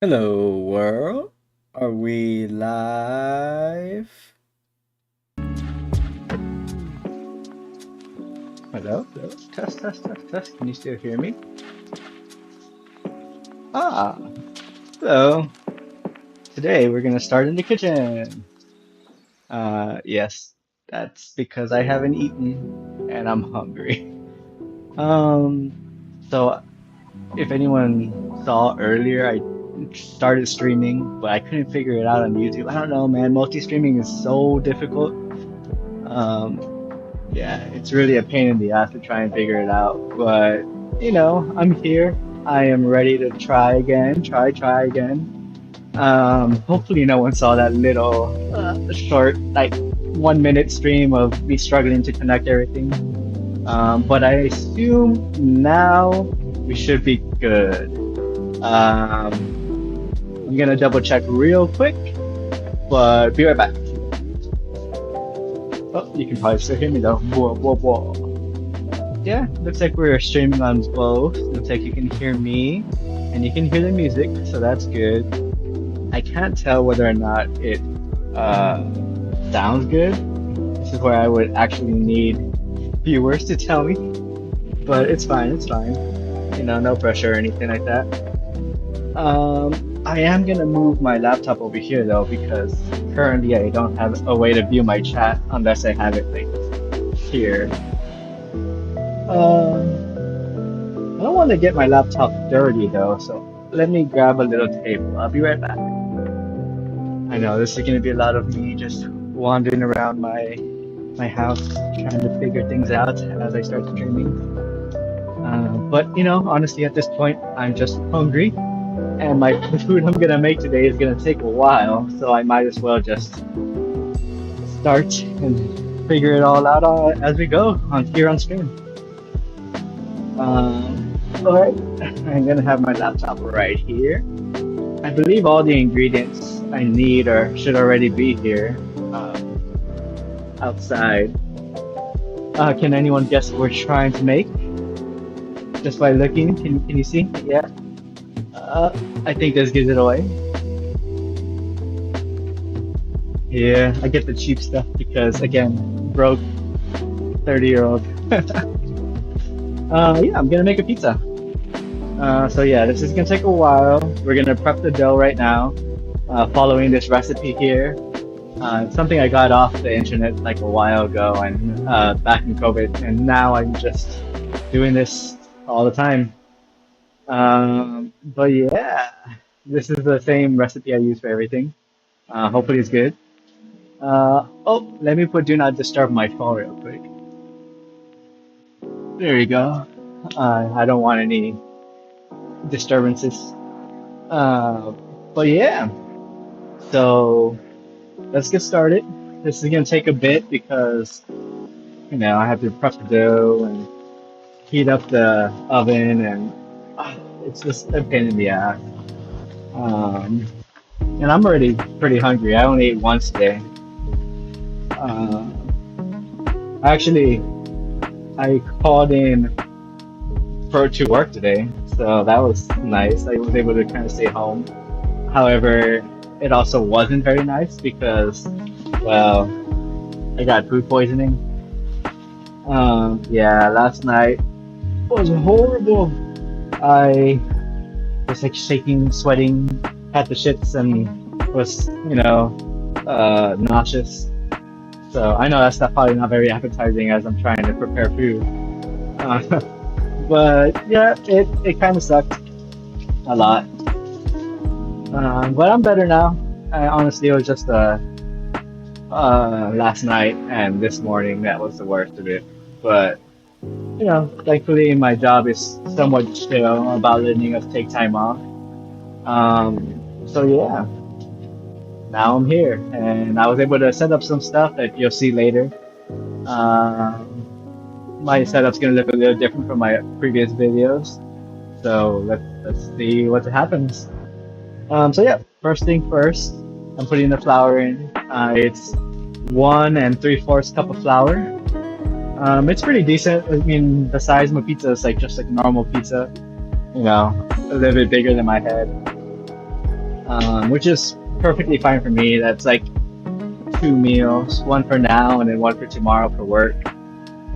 Hello, world. Are we live? Hello, hello. Test, test, test, test. Can you still hear me? Ah, hello. Today we're gonna start in the kitchen. Yes, that's because I haven't eaten and I'm hungry. Um, so if anyone saw earlier, I started streaming, but I couldn't figure it out on YouTube. I don't know, man. Multi-streaming is so difficult. Um, Yeah, it's really a pain in the ass to try and figure it out. But, I'm here. I am ready to try again. Try again. Hopefully no one saw that little short, like 1 minute stream of me struggling to connect everything. But I assume now we should be good. I'm gonna double check real quick, but be right back. Oh, you can probably still hear me though. Whoa, whoa, whoa. Yeah, looks like we're streaming on both. Looks like you can hear me and you can hear the music, so that's good. I can't tell whether or not it uh, sounds good. This is where I would actually need viewers to tell me, but it's fine, it's fine. No pressure or anything like that. I am gonna move my laptop over here though because currently I don't have a way to view my chat unless I have it like here. I don't want to get my laptop dirty though, so let me grab a little table. I'll be right back. I know this is gonna be a lot of me just wandering around my house trying to figure things out as I start streaming. But honestly, at this point, I'm just hungry, and my food I'm gonna make today is gonna take a while, so I might as well just start and figure it all out as we go on here on stream. All right, I'm gonna have my laptop right here. I believe all the ingredients I need or should already be here outside. Can anyone guess what we're trying to make? Just by looking, can you see? Yeah. I think this gives it away. Yeah, I get the cheap stuff because again, broke 30-year-old. Yeah, I'm gonna make a pizza. So yeah, this is gonna take a while. We're gonna prep the dough right now, following this recipe here. It's something I got off the internet like a while ago and back in COVID, and now I'm just doing this all the time. But yeah, this is the same recipe I use for everything. Hopefully it's good. Oh, let me put do not disturb my phone real quick. There you go. I don't want any disturbances. Uh, but yeah, so let's get started. This is gonna take a bit because I have to prep the dough and heat up the oven, and it's just a pain in the ass. Um, and I'm already pretty hungry. I only ate once today. Uh, Actually, I called in for to work today, so that was nice. I was able to kind of stay home. However, it also wasn't very nice because, well, I got food poisoning. Yeah, last night was horrible. I was like shaking, sweating, had the shits, and was, nauseous. So I know that's not probably not very appetizing as I'm trying to prepare food. Uh, but yeah, it kind of sucked a lot. But I'm better now. Honestly, it was just last night and this morning that was the worst of it. But thankfully my job is somewhat chill about letting us take time off. So yeah, now I'm here and I was able to set up some stuff that you'll see later. Um, my setup's gonna look a little different from my previous videos. So let's see what happens. So yeah, first thing first, I'm putting the flour in. It's 1 3/4 cup of flour. It's pretty decent. I mean, the size of my pizza is like just like normal pizza, a little bit bigger than my head. which is perfectly fine for me. That's like 2 meals, one for now and then one for tomorrow for work.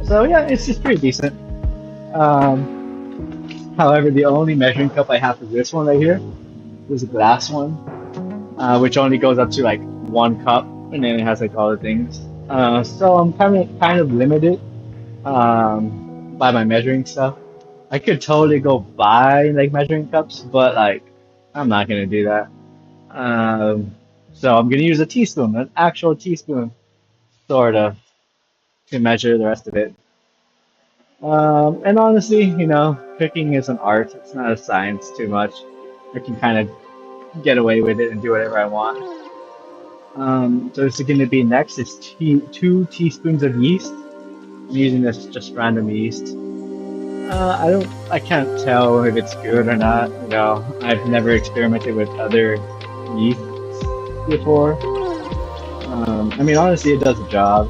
So yeah, it's just pretty decent. However, the only measuring cup I have for this one right here is a glass one, which only goes up to like 1 cup, and then it has like all the things. So I'm kind of limited by my measuring stuff. I could totally go buy like measuring cups, but like I'm not gonna do that. Um, so I'm gonna use a teaspoon, an actual teaspoon, sort of, to measure the rest of it. And honestly, cooking is an art. It's not a science too much. I can kind of get away with it and do whatever I want. So it's going to be next is 2 teaspoons of yeast. I'm using this just random yeast. I can't tell if it's good or not. I've never experimented with other yeasts before. I mean, honestly, it does the job,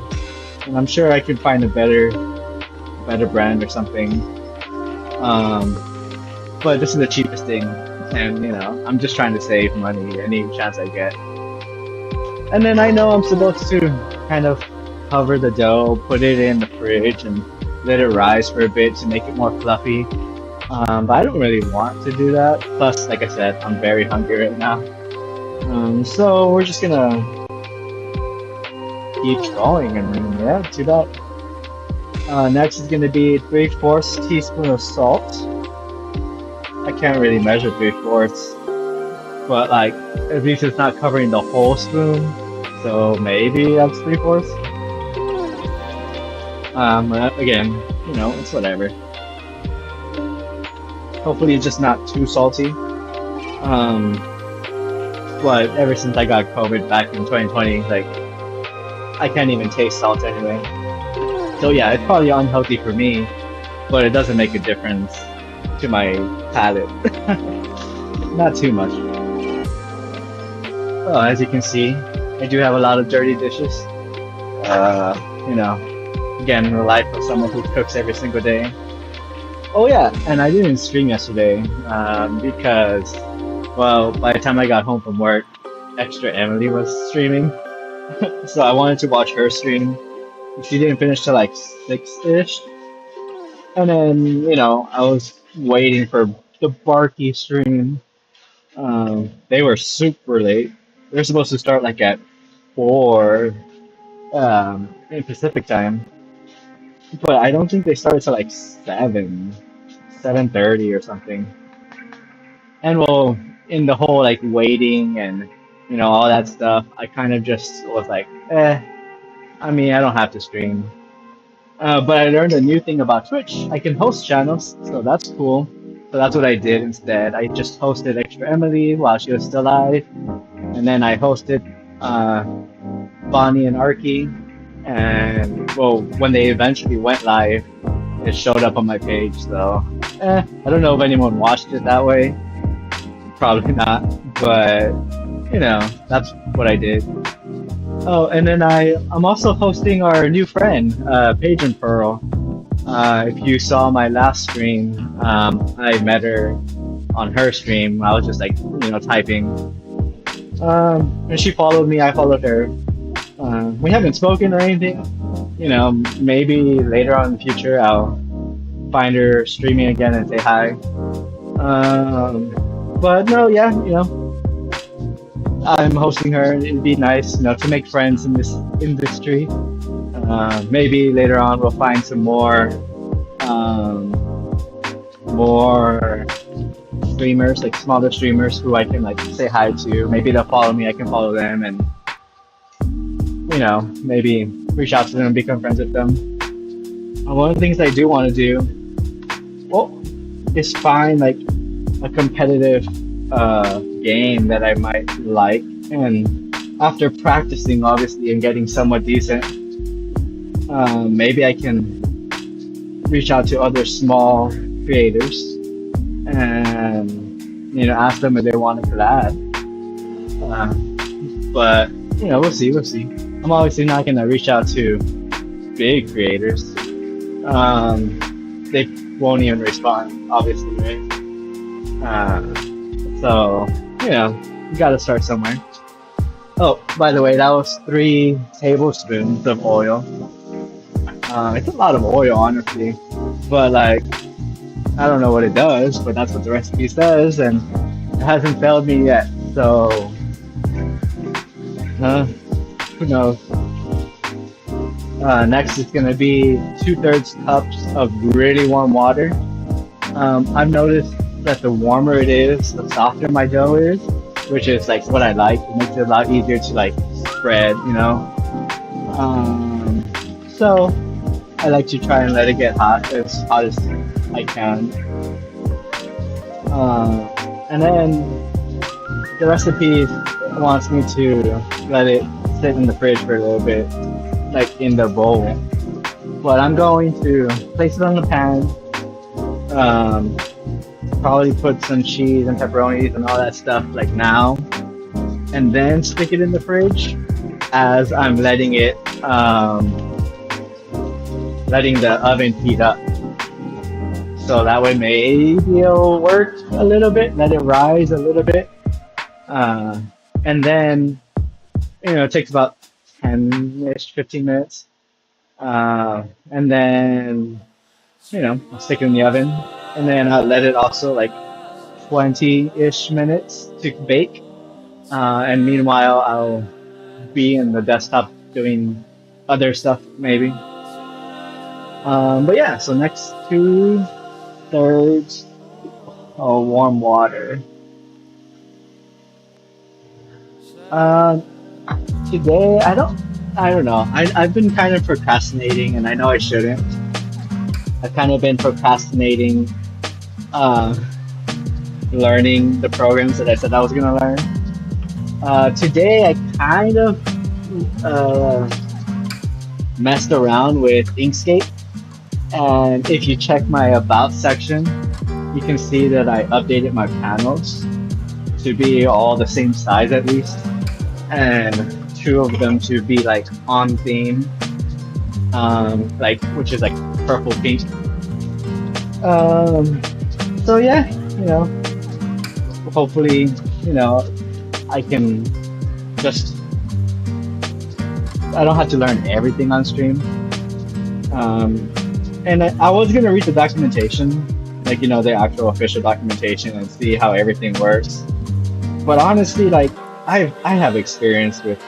and I'm sure I could find a better brand or something. Um, but this is the cheapest thing, and I'm just trying to save money any chance I get. And then I know I'm supposed to kind of cover the dough, put it in the fridge, and let it rise for a bit to make it more fluffy. But I don't really want to do that. Plus, like I said, I'm very hungry right now. So we're just gonna keep going, and yeah, do that. Next is gonna be 3/4 teaspoon of salt. I can't really measure 3/4, but like at least it's not covering the whole spoon, so maybe that's 3/4. Again, it's whatever. Hopefully it's just not too salty. Um, but ever since I got COVID back in 2020, like I can't even taste salt anyway. So yeah, it's probably unhealthy for me, but it doesn't make a difference to my palate. Not too much. Well, as you can see, I do have a lot of dirty dishes. Uh, you know, Again, the life of someone who cooks every single day. Oh yeah, and I didn't stream yesterday because, well, by the time I got home from work, Extra Emily was streaming, so I wanted to watch her stream. She didn't finish till like 6-ish, and then I was waiting for the Barky stream. They were super late. They're supposed to start like at 4 in Pacific time, but I don't think they started till like 7:30 or something. And well, in the whole like waiting and all that stuff, I kind of just was like, I mean, I don't have to stream. But I learned a new thing about Twitch. I can host channels, so that's cool. So that's what I did instead. I just hosted Extra Emily while she was still alive, and then I hosted Bonnie and Arky. And well, when they eventually went live, it showed up on my page. So I don't know if anyone watched it that way. Probably not, but that's what I did. Oh, and then I'm also hosting our new friend, Paige and Pearl. If you saw my last stream, I met her on her stream. I was just like, typing. And she followed me, I followed her. We haven't spoken or anything. Maybe later on in the future I'll find her streaming again and say hi. But no, yeah, I'm hosting her. It'd be nice, to make friends in this industry. Maybe later on we'll find some more streamers, like smaller streamers who I can like say hi to. Maybe they'll follow me, I can follow them, and maybe reach out to them and become friends with them. One of the things I do want to do, well, is find like a competitive game that I might like, and after practicing obviously and getting somewhat decent, maybe I can reach out to other small creators and ask them if they want to collab. But we'll see. I'm obviously not gonna reach out to big creators. They won't even respond, obviously, right? So You gotta start somewhere. Oh, by the way, that was 3 tablespoons of oil. It's a lot of oil, honestly, but like I don't know what it does, but that's what the recipe says, and it hasn't failed me yet. So, who knows? Next is gonna be 2/3 cups of really warm water. I've noticed that the warmer it is, the softer my dough is, which is like what I like. It makes it a lot easier to like spread, you know. So I like to try and let it get hot as I can. And then the recipe wants me to let it sit in the fridge for a little bit, like in the bowl. But I'm going to place it on the pan, um, probably put some cheese and pepperonis and all that stuff like now, and then stick it in the fridge as I'm letting the oven heat up. So that way maybe it'll work a little bit, let it rise a little bit. Uh, and then, it takes about 10-ish, 15 minutes. And then, I'll stick it in the oven. And then I'll let it also like 20-ish minutes to bake. And meanwhile, I'll be in the desktop doing other stuff maybe. But yeah, so next 2/3 of warm water. Um, Today, I don't know. I've been kind of procrastinating, and I know I shouldn't. I've kind of been procrastinating, uh, learning the programs that I said I was gonna learn. Today, I kind of uh, messed around with Inkscape, and if you check my About section, you can see that I updated my panels to be all the same size at least, and two of them to be like on theme, like which is like purple pink. Um, so yeah, hopefully, I can just I don't have to learn everything on stream. Um, and I was gonna read the documentation, like the actual official documentation, and see how everything works. But honestly, like I have experience with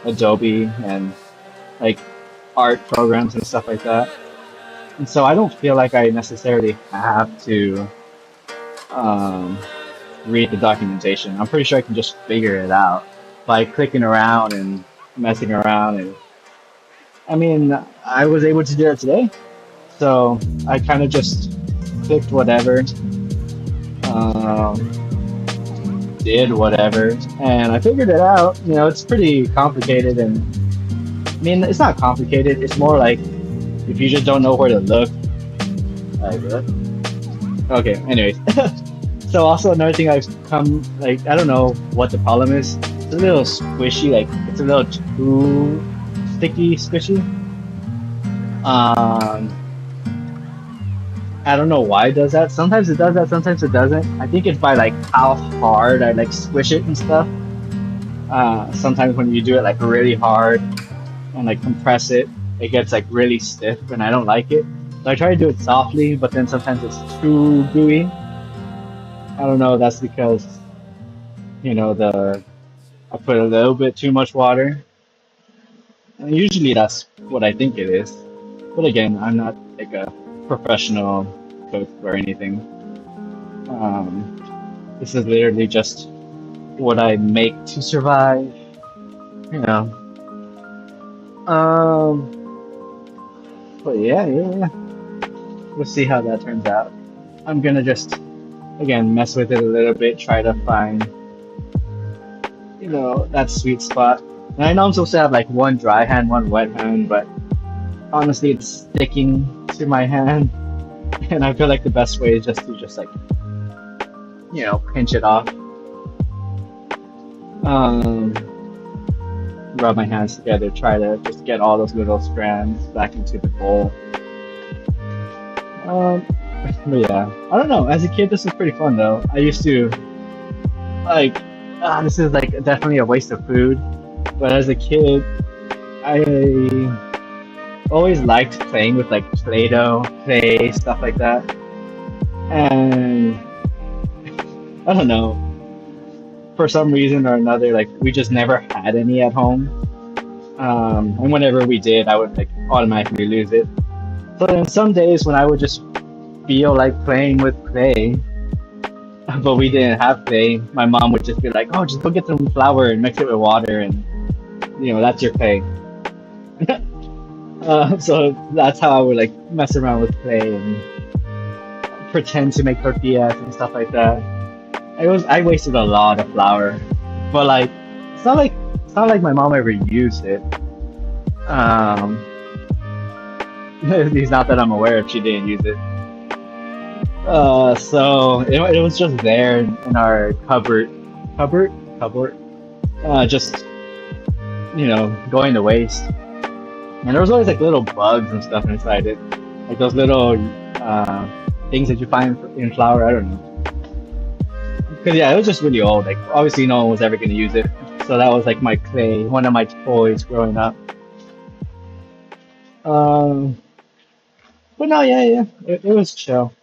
Adobe and like art programs and stuff like that, and so I don't feel like I necessarily have to um, read the documentation. I'm pretty sure I can just figure it out by clicking around and messing around. And I mean, I was able to do it today, so I kind of just clicked whatever, um, did whatever, and I figured it out. It's pretty complicated, and I mean, it's not complicated. It's more like if you just don't know where to look. Like, okay, anyways. So also another thing I've come like I don't know what the problem is. It's a little squishy, like it's a little too sticky, squishy. Um, I don't know why it does that. Sometimes it does that, sometimes it doesn't. I think it's by like how hard I like squish it and stuff. Sometimes when you do it like really hard and like compress it, it gets like really stiff, and I don't like it. So I try to do it softly, but then sometimes it's too gooey. I don't know. That's because the I put a little bit too much water, and usually that's what I think it is. But again, I'm not like a professional cook or anything. This is literally just what I make to survive. You know. Um, but yeah. We'll see how that turns out. I'm gonna just again mess with it a little bit, try to find that sweet spot. And I know I'm supposed to have like one dry hand, one wet hand, but honestly, it's sticking to my hand, and I feel like the best way is just like pinch it off. Um, Rub my hands together, try to just get all those little strands back into the bowl. Um, but yeah, I don't know. As a kid, this was pretty fun though. I used to like this is like definitely a waste of food. But as a kid, I always liked playing with like Play-Doh, clay, stuff like that. And I don't know, for some reason or another, like we just never had any at home. And whenever we did, I would like automatically lose it. So then some days when I would just feel like playing with clay, but we didn't have clay, my mom would just be like, "Oh, just go get some flour and mix it with water, and that's your clay." So that's how I would like mess around with clay and pretend to make tortillas and stuff like that. I wasted a lot of flour, but like it's not like my mom ever used it. Um, at least not that I'm aware if she didn't use it. So it was just there in our cupboard, just going to waste. And there was always like little bugs and stuff inside it, like those little uh, things that you find in flour. I don't know. Because yeah, it was just really old. Like obviously no one was ever gonna use it. So that was like my clay, one of my toys growing up. Um, but no, yeah, yeah, it was chill.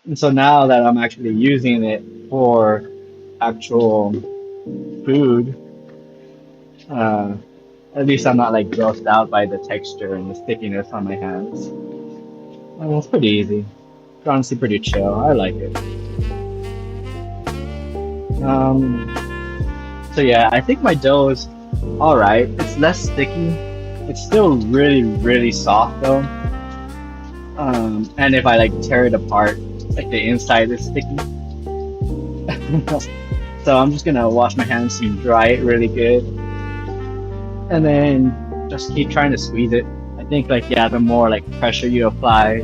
And so now that I'm actually using it for actual food, uh, at least I'm not like grossed out by the texture and the stickiness on my hands. It's pretty easy. It's honestly pretty chill. I like it. Um, so yeah, I think my dough is all right. It's less sticky. It's still really, really soft though. And if I like tear it apart, like the inside is sticky. So I'm just gonna wash my hands and dry it really good, and then just keep trying to squeeze it. I think like yeah, the more like pressure you apply,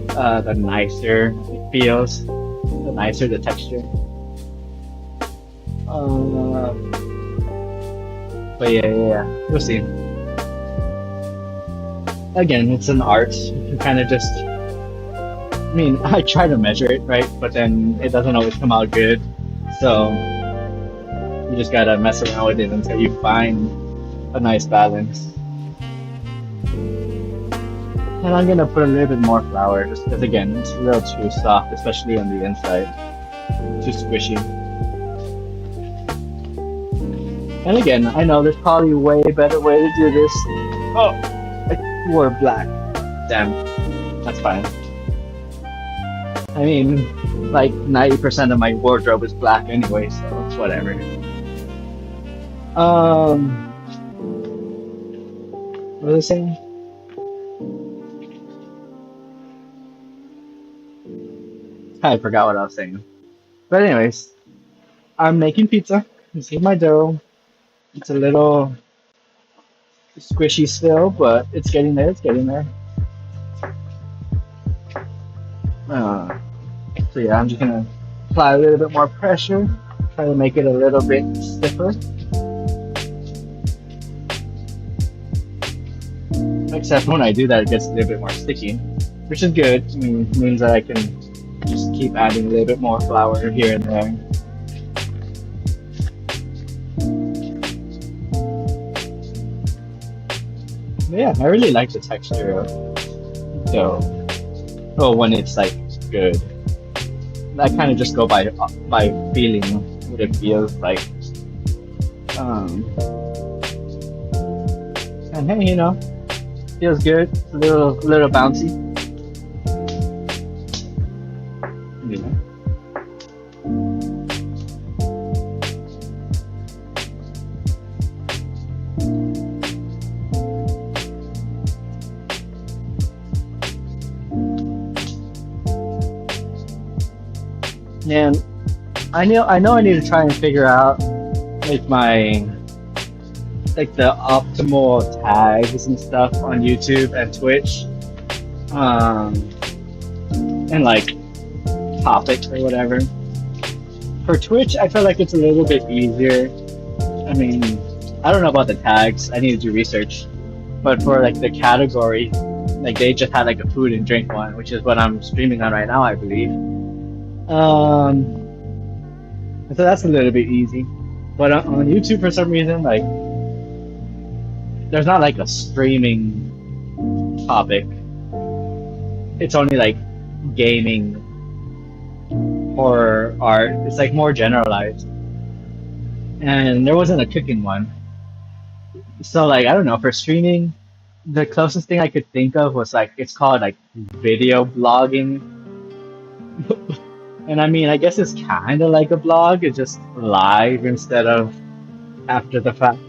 the nicer it feels, the nicer the texture. Uh, but yeah, yeah, yeah. We'll see. Again, it's an art. You kind of just, I mean, I try to measure it, right? But then it doesn't always come out good. So you just gotta mess around with it until you find a nice balance. And I'm gonna put a little bit more flour just because, again, it's a little too soft, especially on the inside. Too squishy. And again, I know there's probably a way better way to do this. Oh, I wore black. Damn, that's fine. I mean, like 90% of my wardrobe is black anyway, so whatever. Um, what was I saying? I forgot what I was saying. But anyways, I'm making pizza. You see my dough. It's a little squishy still, but it's getting there. It's getting there. Uh, so yeah, I'm just gonna apply a little bit more pressure, try to make it a little bit stiffer. Except when I do that, it gets a little bit more sticky, which is good. I mean, it means that I can just keep adding a little bit more flour here and there. But yeah, I really like the texture of dough. Well, when it's like good. I kind of just go by feeling what it feels like. Um, and hey, feels good. It's a little bouncy. You know. And I know I need to try and figure out like the optimal tags and stuff on YouTube and Twitch, um, and like topics or whatever. For Twitch, I feel like it's a little bit easier. I mean, I don't know about the tags. I need to do research. But for like the category, like they just had like a food and drink one, which is what I'm streaming on right now, I believe. So that's a little bit easy. But on YouTube, for some reason, like there's not like a streaming topic. It's only like gaming, horror, art. It's like more generalized. And there wasn't a cooking one. So like I don't know, for streaming, the closest thing I could think of was like it's called like video blogging. And I mean, I guess it's kind of like a blog. It's just live instead of after the fact.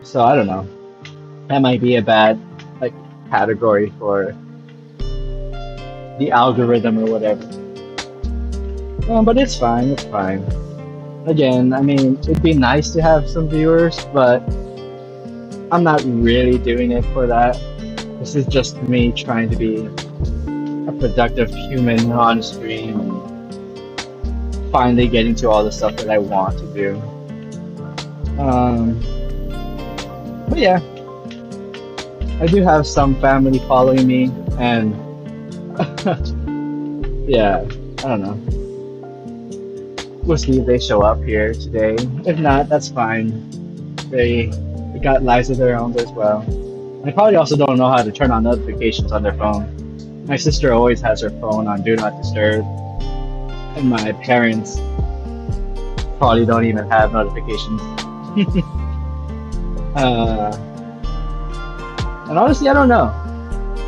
So I don't know. That might be a bad like category for the algorithm or whatever. But it's fine. It's fine. Again, I mean, it'd be nice to have some viewers, but I'm not really doing it for that. This is just me trying to be a productive human on stream and finally getting to all the stuff that I want to do. Um, but yeah, I do have some family following me, and yeah, I don't know. We'll see if they show up here today. If not, that's fine. They got lives of their own as well. They probably also don't know how to turn on notifications on their phone. My sister always has her phone on Do Not Disturb, and my parents probably don't even have notifications. uh, and honestly, I don't know.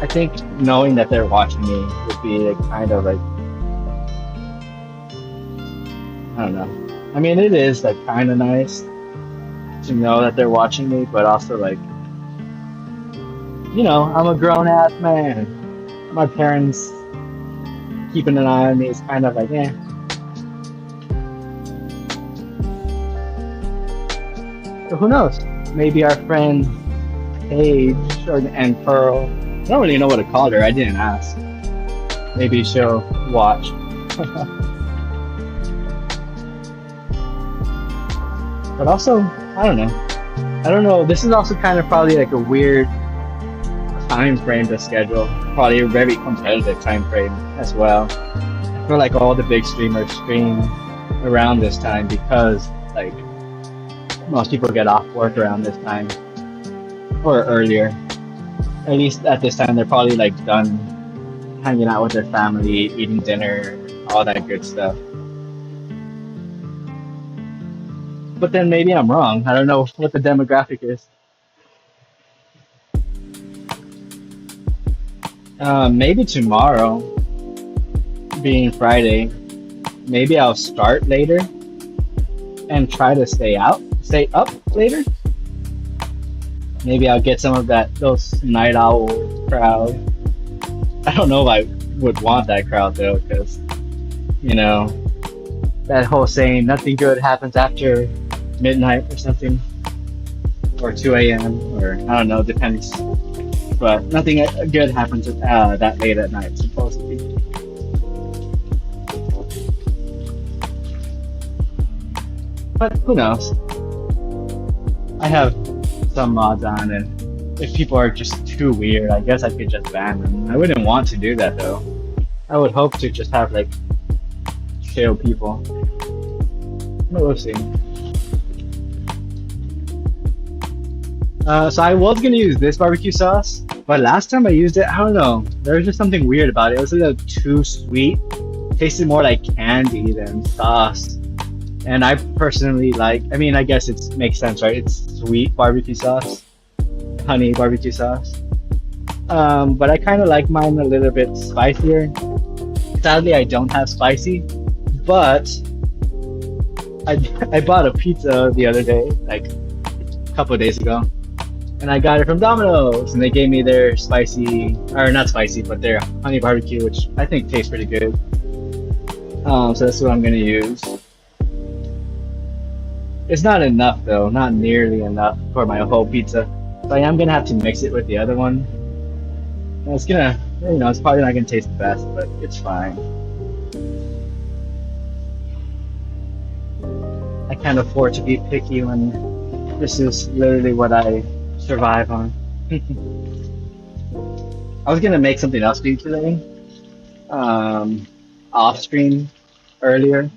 I think knowing that they're watching me would be like, kind of like, I don't know. I mean, it is like kind of nice to know that they're watching me, but also like, I'm a grown ass man. My parents keeping an eye on me is kind of like, eh. So who knows? Maybe our friend Paige and Pearl. I don't really know what to call her. I didn't ask. Maybe she'll watch. But also, I don't know. I don't know. This is also kind of probably like a weird time frame to schedule. Probably a very competitive time frame as well. I feel like all the big streamers stream around this time because like most people get off work around this time or earlier. At least at this time they're probably like done hanging out with their family, eating dinner, all that good stuff. But then maybe I'm wrong. I don't know what the demographic is. Maybe tomorrow, being Friday, maybe I'll start later and try to stay up later. Maybe I'll get some of those night owl crowd. I don't know if I would want that crowd though, because you know that whole saying, nothing good happens after midnight or something, or 2 a.m. or I don't know, depends. But nothing good happens that late at night, supposedly. But who knows? I have some mods on, and if people are just too weird, I guess I could just ban them. I wouldn't want to do that though. I would hope to just have like chill people. But we'll see. So I was gonna use this barbecue sauce, but last time I used it, I don't know. There was just something weird about it. It was a little too sweet. It tasted more like candy than sauce. And I personally like, I mean, I guess it makes sense, right? It's sweet barbecue sauce, honey barbecue sauce. But I kind of like mine a little bit spicier. Sadly, I don't have spicy, but I bought a pizza the other day, like a couple of days ago, and I got it from Domino's, and they gave me their spicy, or not spicy, but their honey barbecue, which I think tastes pretty good. So that's what I'm gonna use. It's not enough though, not nearly enough for my whole pizza. So I am gonna have to mix it with the other one. And it's gonna, it's probably not gonna taste the best, but it's fine. I can't afford to be picky when this is literally what I survive on. I was gonna make something else for you today, off stream earlier,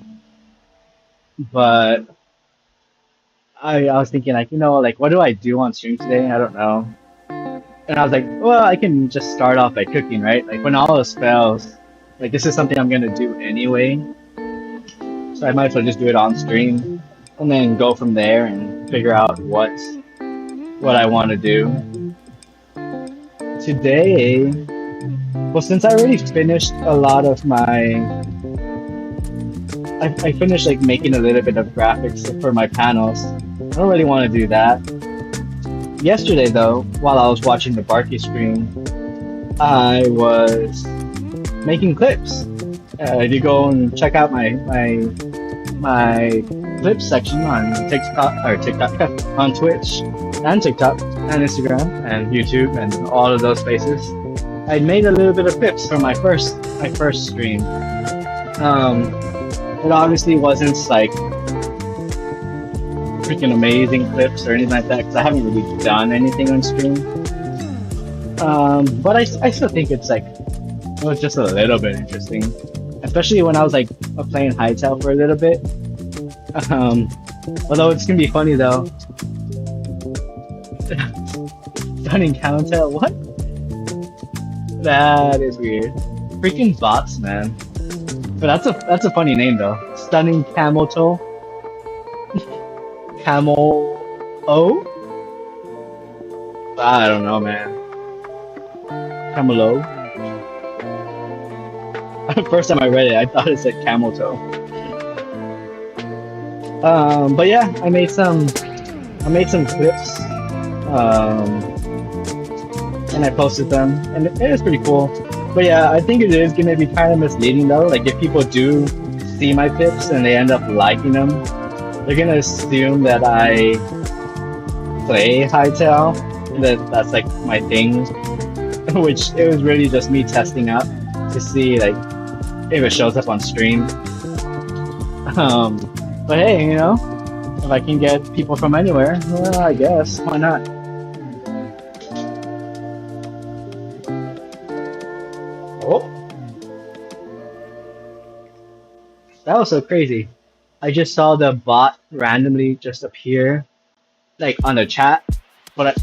but I was thinking like, like what do I do on stream today? I don't know. And I was like, well, I can just start off by cooking, right? Like when all else fails, like this is something I'm gonna do anyway, so I might as well just do it on stream, and then go from there and figure out what I want to do today. Well, since I already finished a lot of I finished like making a little bit of graphics for my panels. I don't really want to do that. Yesterday, though, while I was watching the Barky stream, I was making clips. If you go and check out my clips section on TikTok on Twitch and TikTok and Instagram and YouTube and all of those places, I made a little bit of clips for my first stream. It obviously wasn't like freaking amazing clips or anything like that because I haven't really done anything on stream. But I still think it was just a little bit interesting, especially when I was like playing Hytale for a little bit. Although it's gonna be funny though. Stunning Camel, what? That is weird. Freaking bots, man. But that's a funny name though. Stunning Camel Toe. Camel O? I don't know, man. Camel O. First time I read it, I thought it said camel toe. But yeah, I made some clips, and I posted them, and it was pretty cool. But yeah, I think it is gonna be kind of misleading though. Like if people do see my clips and they end up liking them, they're gonna assume that I play Hytale, and that's like my thing, which it was really just me testing out to see like if it shows up on stream. But hey, if I can get people from anywhere, well, I guess why not? Oh, that was so crazy. I just saw the bot randomly just appear, like on the chat, but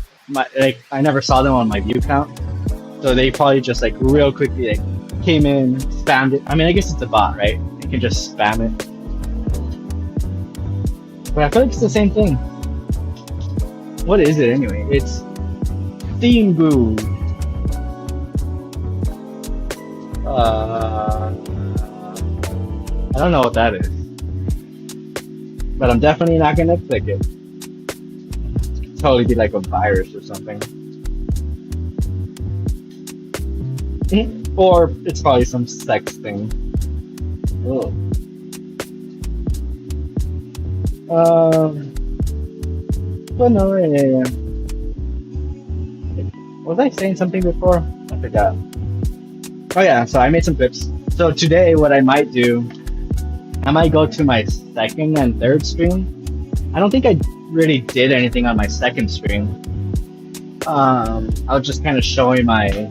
I never saw them on my view count. So they probably just like real quickly like came in, spammed it. I mean, I guess it's a bot, right? You can just spam it. But I feel like it's the same thing. What is it anyway? It's Steamboo. I don't know what that is. But I'm definitely not gonna click it. It'd totally be like a virus or something. Or it's probably some sex thing. Ugh. But no, yeah. Was I saying something before? I forgot. Oh yeah, so I made some clips. So today what I might do, I might go to my second and third stream. I don't think I really did anything on my second stream. I was just kind of showing my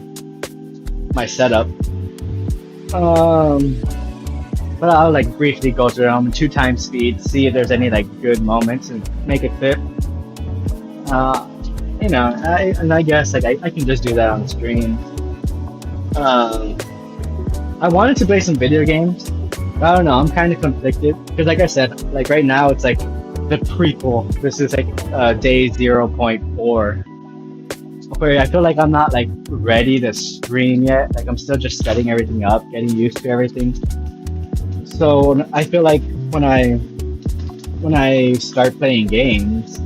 setup. But I'll like briefly go through them 2x speed, see if there's any like good moments and make a clip. I guess like I can just do that on the stream. I wanted to play some video games. But I don't know, I'm kind of conflicted because like I said, like right now it's like the prequel. This is like day 0.4. Where I feel like I'm not like ready to stream yet. Like I'm still just setting everything up, getting used to everything. So I feel like when I start playing games,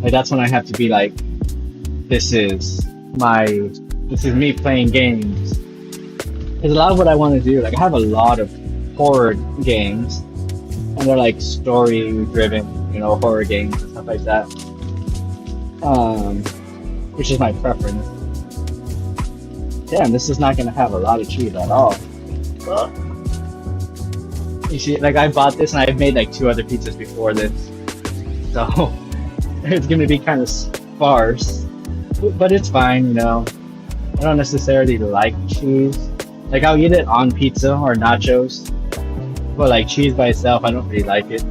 like that's when I have to be like, this is me playing games. Because a lot of what I want to do, like I have a lot of horror games, and they're like story driven, horror games and stuff like that. Which is my preference. Damn, this is not gonna have a lot of cheese at all. You see, like I bought this and I've made like 2 other pizzas before this, so it's gonna be kind of sparse, but it's fine. I don't necessarily like cheese. Like I'll eat it on pizza or nachos, but like cheese by itself, I don't really like it.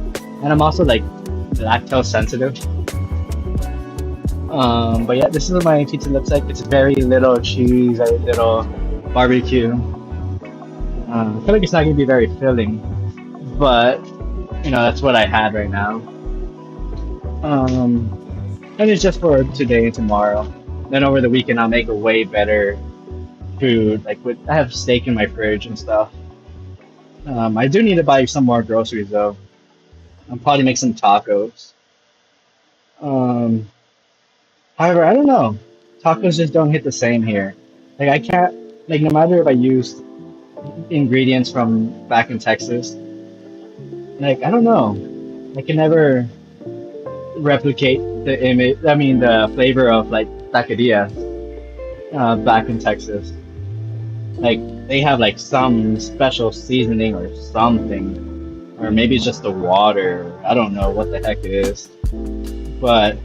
and I'm also like lactose sensitive. But yeah, this is what my pizza looks like. It's very little cheese, very little barbecue. I feel like it's not gonna be very filling, but that's what I had right now. Um, and it's just for today and tomorrow. Then over the weekend, I'll make a way better food. Like I have steak in my fridge and stuff. I do need to buy some more groceries though. I'll probably make some tacos. Um, However, I don't know. Tacos just don't hit the same here. Like I can't, like no matter if I use ingredients from back in Texas, like I don't know. I can never replicate the image. I mean, the flavor of like taqueria back in Texas. Like they have like some special seasoning or something, or maybe it's just the water. I don't know what the heck it is, but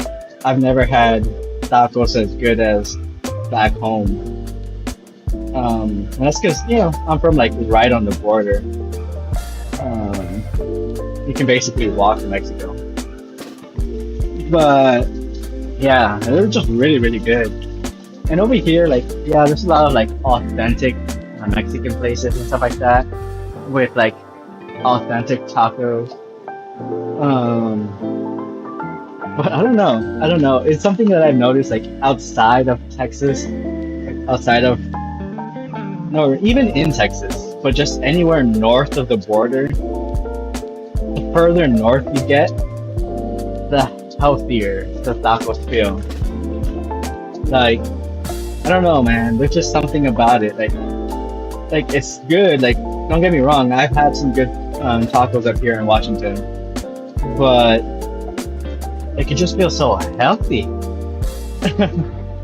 I've never had tacos as good as back home. And that's because I'm from like right on the border. You can basically walk to Mexico, but yeah, they're just really really good. And over here, like yeah, there's a lot of like authentic Mexican places and stuff like that with like authentic tacos. Um, but I don't know. I don't know. It's something that I've noticed like outside of Texas, like, outside of no, even in Texas, but just anywhere north of the border. The further north you get, the healthier the tacos feel. Like I don't know, man. There's just something about it. Like it's good. Like don't get me wrong. I've had some good tacos up here in Washington, but like it just feels so healthy.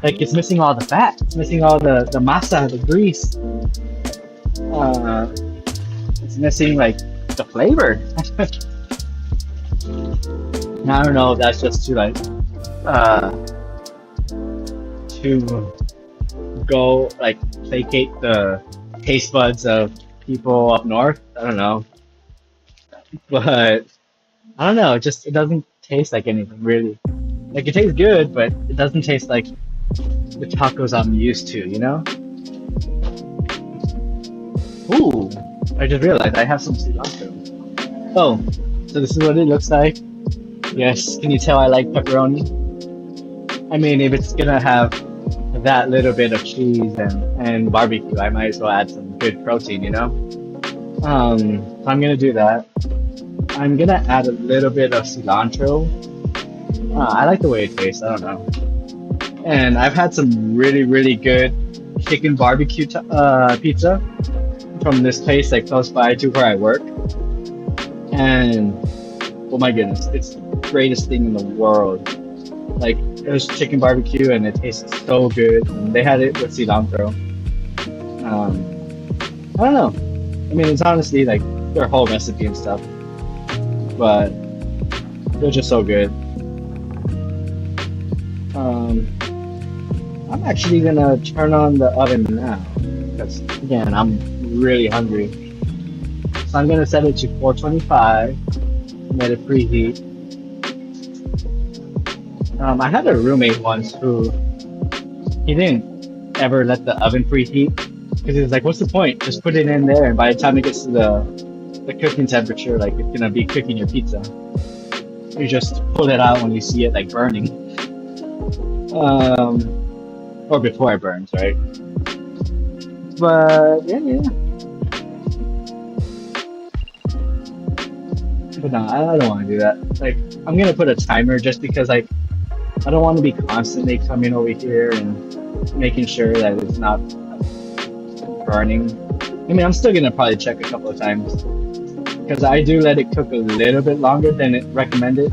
Like it's missing all the fat. It's missing all the masa, the grease. Uh, it's missing like the flavor. Now I don't know if that's just to like uh to go like placate the taste buds of people up north. I don't know, but I don't know. It doesn't taste like anything really. Like it tastes good, but it doesn't taste like the tacos I'm used to. Ooh, I just realized I have some cilantro. Oh, so this is what it looks like. Yes, can you tell I like pepperoni? I mean, if it's gonna have that little bit of cheese and barbecue, I might as well add some good protein. So I'm gonna do that. I'm gonna add a little bit of cilantro. I like the way it tastes. I don't know. And I've had some really, really good chicken barbecue pizza from this place like close by to where I work. And oh my goodness, it's the greatest thing in the world. Like it was chicken barbecue and it tastes so good. And they had it with cilantro. I don't know. I mean, it's honestly like their whole recipe and stuff, but they're just so good. Um, I'm actually gonna turn on the oven now because again, I'm really hungry. So I'm gonna set it to 425. Let it preheat. I had a roommate once who he didn't ever let the oven preheat because he was like, "What's the point? Just put it in there, and by the time it gets to the cooking temperature, like it's gonna be cooking your pizza. You just pull it out when you see it like burning, or before it burns, right?" But yeah, yeah. But no, I don't want to do that. Like, I'm gonna put a timer just because like I don't want to be constantly coming over here and making sure that it's not burning. I mean, I'm still gonna probably check a couple of times because I do let it cook a little bit longer than it recommended,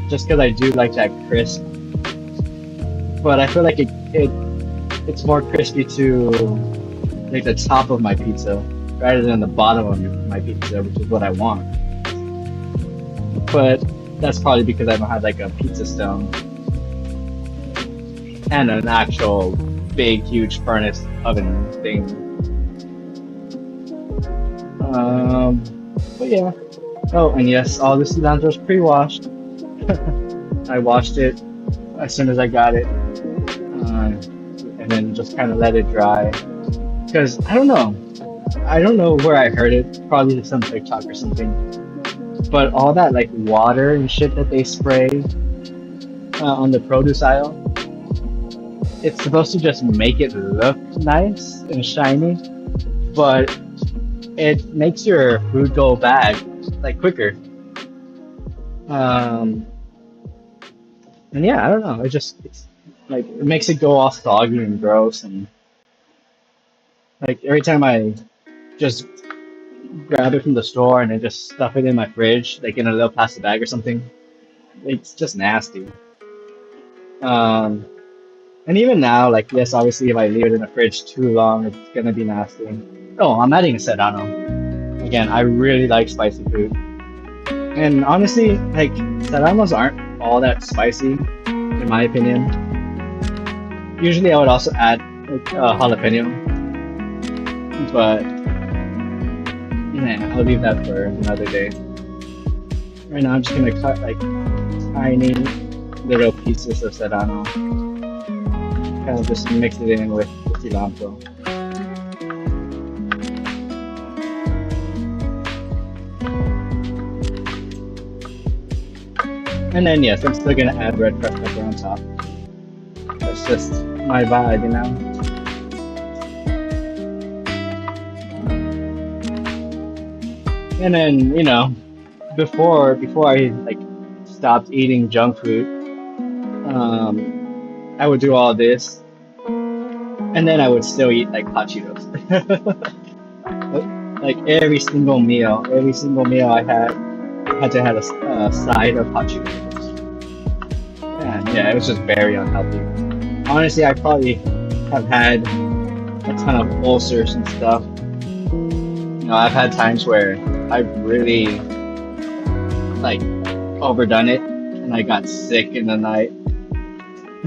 just because I do like that crisp. But I feel like it's more crispy to like the top of my pizza rather than the bottom of my pizza, which is what I want. But that's probably because I don't have like a pizza stone and an actual big, huge furnace oven thing. But yeah, Oh, and yes, all the cilantro is pre-washed. I washed it as soon as I got it, and then just kind of let it dry. Because I don't know where I heard it, probably some TikTok or something. But all that like water and shit that they spray on the produce aisle, it's supposed to just make it look nice and shiny, but it makes your food go bad like quicker. Um, and yeah, I don't know. It's like it makes it go all soggy and gross, and like every time I just grab it from the store and then just stuff it in my fridge, like in a little plastic bag or something, it's just nasty. Um, and even now, like yes, obviously if I leave it in the fridge too long, it's gonna be nasty. Oh, I'm adding a serrano. Again, I really like spicy food. And honestly, like serranos aren't all that spicy, in my opinion. Usually, I would also add like jalapeno, but I'll leave that for another day. Right now, I'm just gonna cut like tiny little pieces of serrano, kind of just mix it in with the cilantro. And then yes, I'm still gonna add red crushed pepper on top. That's just my vibe, you know. And then before I like stopped eating junk food, I would do all this, and then I would still eat like hot Cheetos. Like every single meal I had to have a side of hot Cheetos. And yeah, it was just very unhealthy. Honestly, I probably have had a ton of ulcers and stuff. I've had times where I've really like overdone it and I got sick in the night.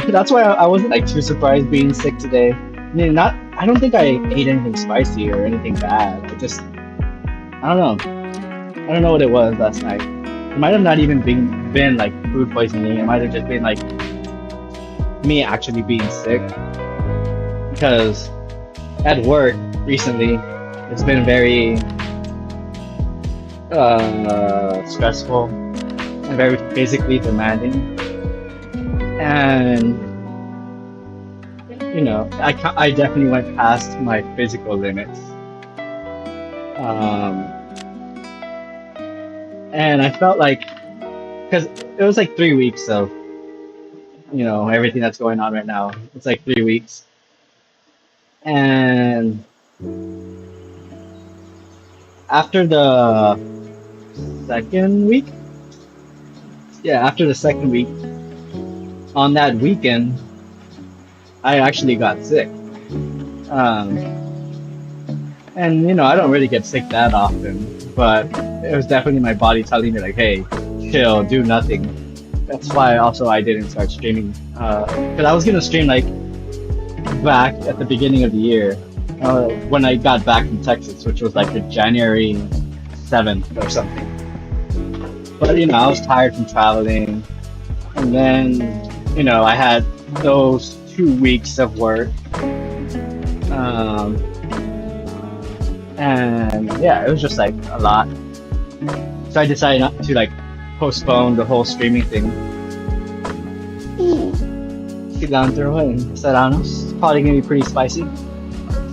That's why I wasn't like too surprised being sick today. I mean, not I don't think I ate anything spicy or anything bad. I don't know. I don't know what it was last night. It might have not even been like food poisoning. It might have just been like me actually being sick because at work recently it's been very stressful and very physically demanding. And I definitely went past my physical limits. Um, and I felt like, because it was like 3 weeks of, everything that's going on right now. It's like 3 weeks. And after the second week, yeah, after the second week, on that weekend, I actually got sick. Um, and I don't really get sick that often, but it was definitely my body telling me like, hey, chill, do nothing. That's why also I didn't start streaming, because I was gonna stream like back at the beginning of the year, when I got back from Texas, which was like the January 7th or something. But I was tired from traveling, and then I had those 2 weeks of work. Um, and yeah, it was just like a lot. So I decided not to like postpone the whole streaming thing. Cilantro and serranos. It's probably gonna be pretty spicy.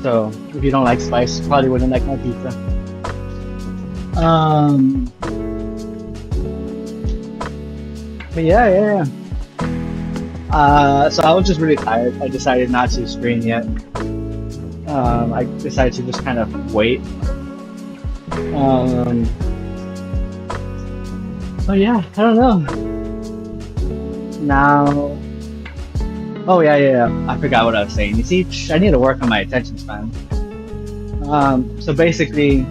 So if you don't like spice, you probably wouldn't like my pizza. Um, but yeah. So I was just really tired. I decided not to stream yet. I decided to just kind of wait. Um, so yeah, I don't know. Now, oh yeah. I forgot what I was saying. You see, I need to work on my attention span. So basically,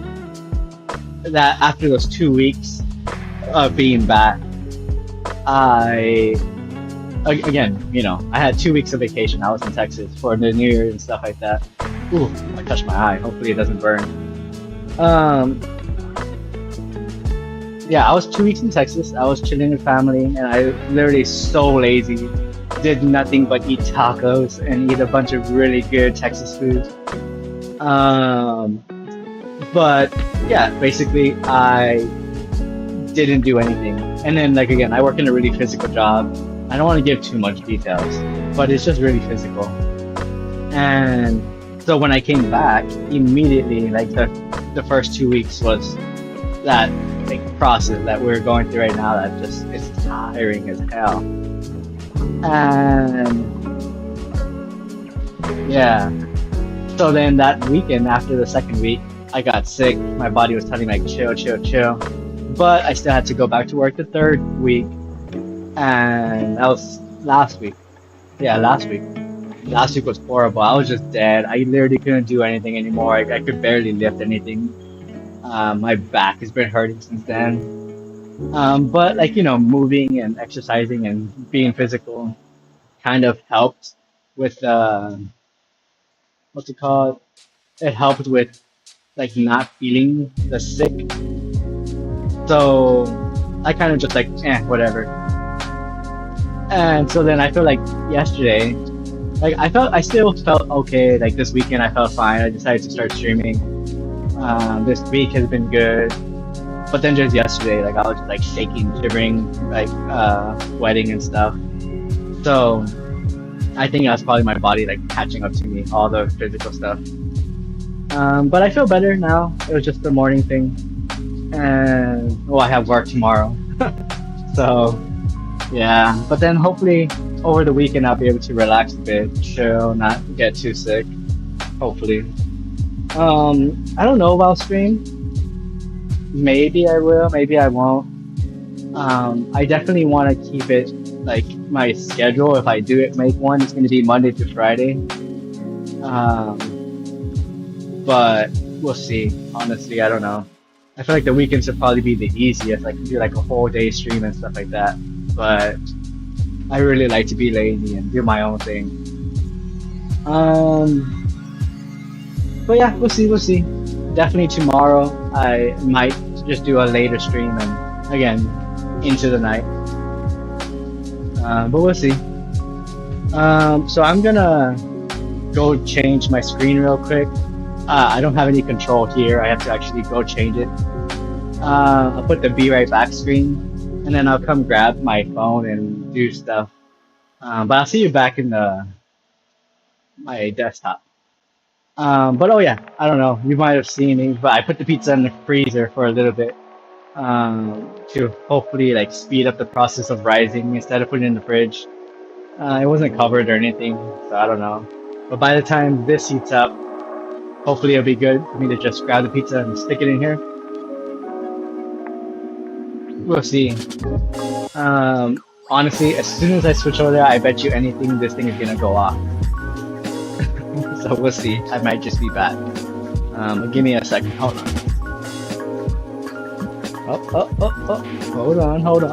that after those 2 weeks of being back, I again, I had 2 weeks of vacation. I was in Texas for the New Year and stuff like that. Ooh, I touched my eye. Hopefully it doesn't burn. Um, yeah, I was 2 weeks in Texas. I was chilling with family, and I literally so lazy. Did nothing but eat tacos and eat a bunch of really good Texas food. Um, but yeah, basically I didn't do anything. And then like again, I work in a really physical job. I don't want to give too much details, but it's just really physical. And so when I came back, immediately like the first 2 weeks was that like process that we're going through right now that just is tiring as hell. And yeah. So then that weekend after the second week, I got sick. My body was telling me like chill, chill, chill. But I still had to go back to work the third week, and that was last week. Yeah, last week. Last week was horrible. I was just dead. I literally couldn't do anything anymore. I could barely lift anything. My back has been hurting since then. But like moving and exercising and being physical kind of helped with what's it called? It helped with like not feeling the sick. So I kind of just like whatever. And so then I feel like yesterday, like I still felt okay. Like this weekend I felt fine. I decided to start streaming. This week has been good. But then just yesterday, like I was just like shaking, shivering, like sweating and stuff. So I think that's probably my body like catching up to me, all the physical stuff. But I feel better now. It was just the morning thing, and I have work tomorrow. So yeah. But then hopefully over the weekend I'll be able to relax a bit, chill, not get too sick. Hopefully. I don't know about stream. Maybe I will, maybe I won't. I definitely want to keep it like my schedule. If I do it, make one, it's going to be Monday to Friday. Um, but we'll see. Honestly, I don't know. I feel like the weekends would probably be the easiest. I can do like a whole day stream and stuff like that. But I really like to be lazy and do my own thing. Um, but yeah, we'll see. We'll see. Definitely tomorrow I might just do a later stream and again into the night. But we'll see. So I'm gonna go change my screen real quick. I don't have any control here. I have to actually go change it. I'll put the be right back screen, and then I'll come grab my phone and do stuff. But I'll see you back in the my desktop. But oh yeah, I don't know. You might have seen me, but I put the pizza in the freezer for a little bit to hopefully like speed up the process of rising instead of putting it in the fridge. It wasn't covered or anything, so I don't know. But by the time this heats up, hopefully it'll be good for me to just grab the pizza and stick it in here. We'll see. Honestly, as soon as I switch over there, I bet you anything this thing is gonna go off. So we'll see. I might just be bad. Give me a second. Hold on. Oh. Hold on. Hold.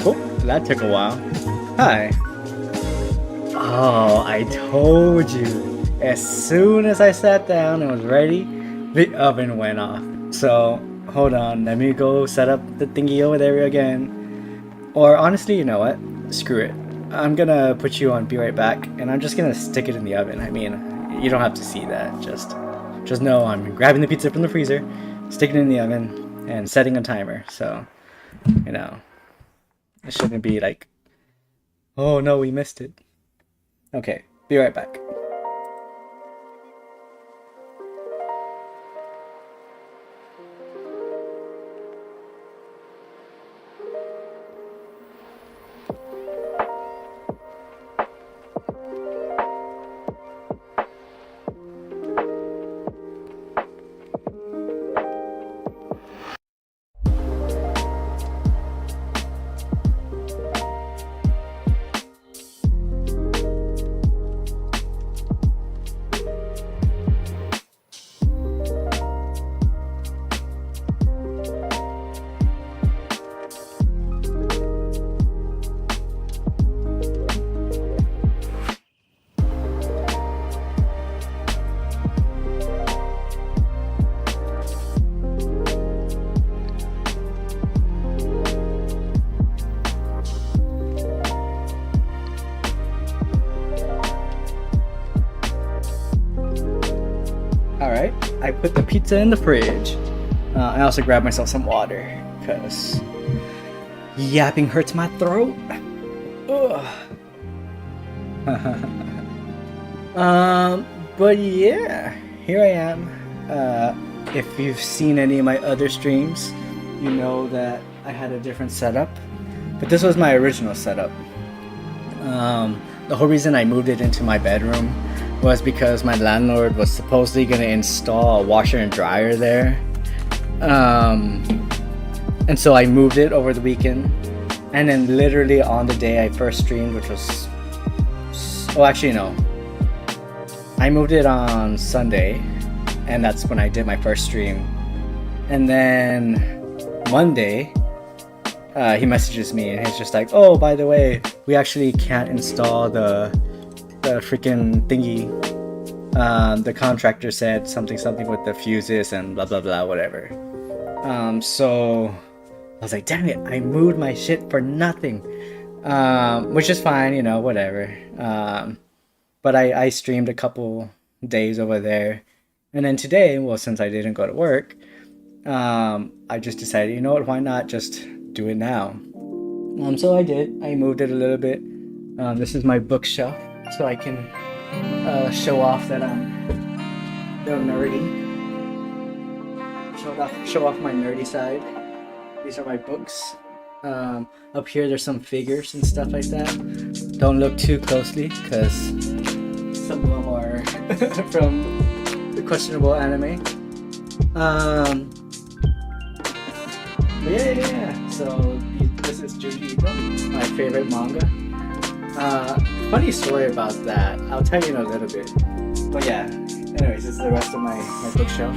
Oh, that took a while. Hi. Oh, I told you. As soon as I sat down and was ready, the oven went off. So, hold on, let me go set up the thingy over there again. Or honestly, you know what? Screw it. I'm gonna put you on be right back, and I'm just gonna stick it in the oven. I mean, you don't have to see that. Just know I'm grabbing the pizza from the freezer, sticking it in the oven, and setting a timer. So, you know, it shouldn't be like, oh no, we missed it. Okay, be right back. Alright, I put the pizza in the fridge. I also grabbed myself some water, because yapping hurts my throat. Ugh. But yeah, here I am. If you've seen any of my other streams, you know that I had a different setup. But this was my original setup. The whole reason I moved it into my bedroom was because my landlord was supposedly going to install a washer and dryer there. And so I moved it over the weekend. And then literally on the day I first streamed, which was... Oh, actually, no. I moved it on Sunday. And that's when I did my first stream. And then Monday, he messages me and he's just like, oh, by the way, we actually can't install the freaking thingy. The contractor said something with the fuses and blah blah blah, whatever. So I was like, damn it, I moved my shit for nothing. Which is fine, you know, whatever. But I streamed a couple days over there. And then today, well, since I didn't go to work, I just decided, you know what, why not just do it now? So I did. I moved it a little bit. This is my bookshelf, so I can show off that I'm no nerdy. Show off my nerdy side. These are my books. Up here, there's some figures and stuff like that. Don't look too closely, because some of them are from the questionable anime. But yeah. So this is Junji Ito, my favorite manga. Funny story about that. I'll tell you in a little bit. But yeah. Anyways, this is the rest of my bookshelf.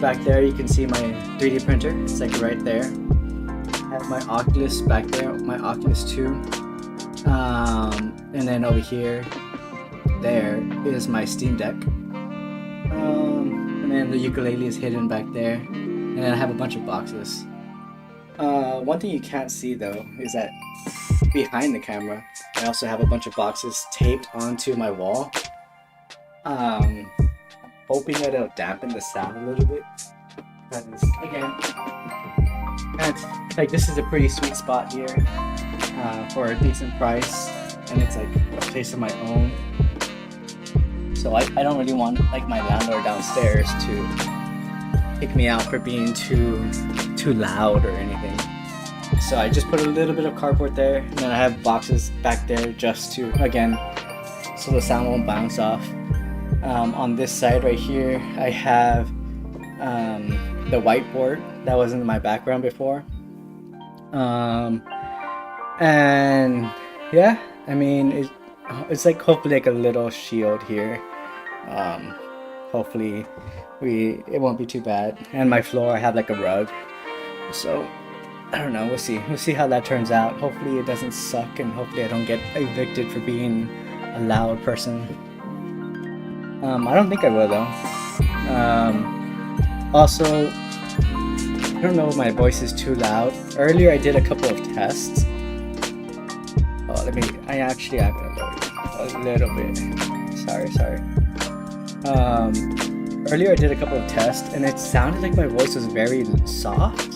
Back there, you can see my 3D printer. It's like right there. I have my Oculus back there, my Oculus 2. And then over here, there is my Steam Deck. And then the ukulele is hidden back there. And then I have a bunch of boxes. One thing you can't see though is that behind the camera, I also have a bunch of boxes taped onto my wall. Hoping that it'll dampen the sound a little bit. Because again, like this is a pretty sweet spot here for a decent price, and it's like a place of my own. So I don't really want like my landlord downstairs to kick me out for being too loud or anything. So I just put a little bit of cardboard there, and then I have boxes back there just to, again, so the sound won't bounce off. On this side right here, I have the whiteboard that was in my background before. And yeah, I mean, it's like hopefully like a little shield here. Hopefully it won't be too bad. And my floor, I have like a rug. So I don't know, we'll see how that turns out. Hopefully it doesn't suck, and hopefully I don't get evicted for being a loud person. I don't think I will though. Also, I don't know if my voice is too loud. Earlier I did a couple of tests. Oh, I actually am gonna lower it a little bit. Sorry. Earlier I did a couple of tests and it sounded like my voice was very soft.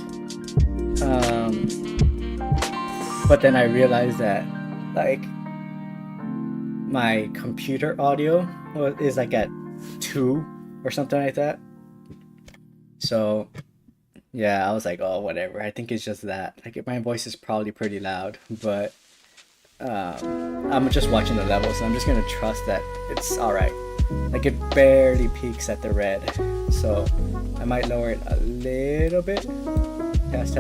But then I realized that like my computer audio is like at 2 or something like that. So yeah, I was like, oh, whatever. I think it's just that. Like my voice is probably pretty loud, but I'm just watching the levels and I'm just gonna trust that it's all right. Like it barely peaks at the red, so I might lower it a little bit. Test.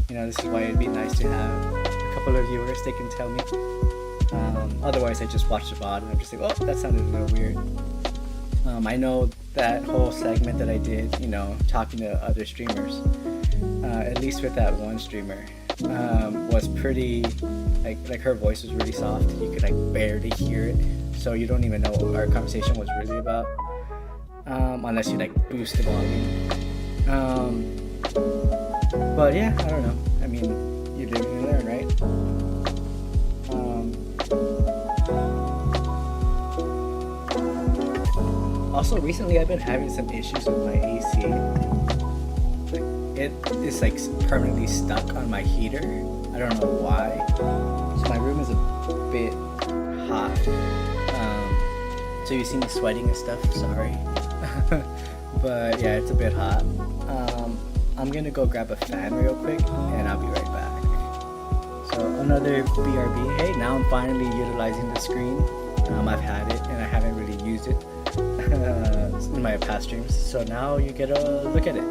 You know, this is why it'd be nice to have a couple of viewers. They can tell me. Otherwise, I just watch the VOD and I'm just like, oh, that sounded a little weird. I know that whole segment that I did, you know, talking to other streamers, at least with that one streamer, was pretty, like her voice was really soft. You could like barely hear it, so you don't even know what our conversation was really about, unless you like boost the volume. But yeah, I don't know. I mean, you live and you learn, right? Also, recently I've been having some issues with my AC. Like, it is like permanently stuck on my heater. I don't know why. So my room is a bit hot. So you see me sweating and stuff. Sorry. But yeah, it's a bit hot. I'm gonna go grab a fan real quick and I'll be right back. So another BRB. Hey, now I'm finally utilizing the screen. I've had it and I haven't really used it in my past streams. So now you get a look at it.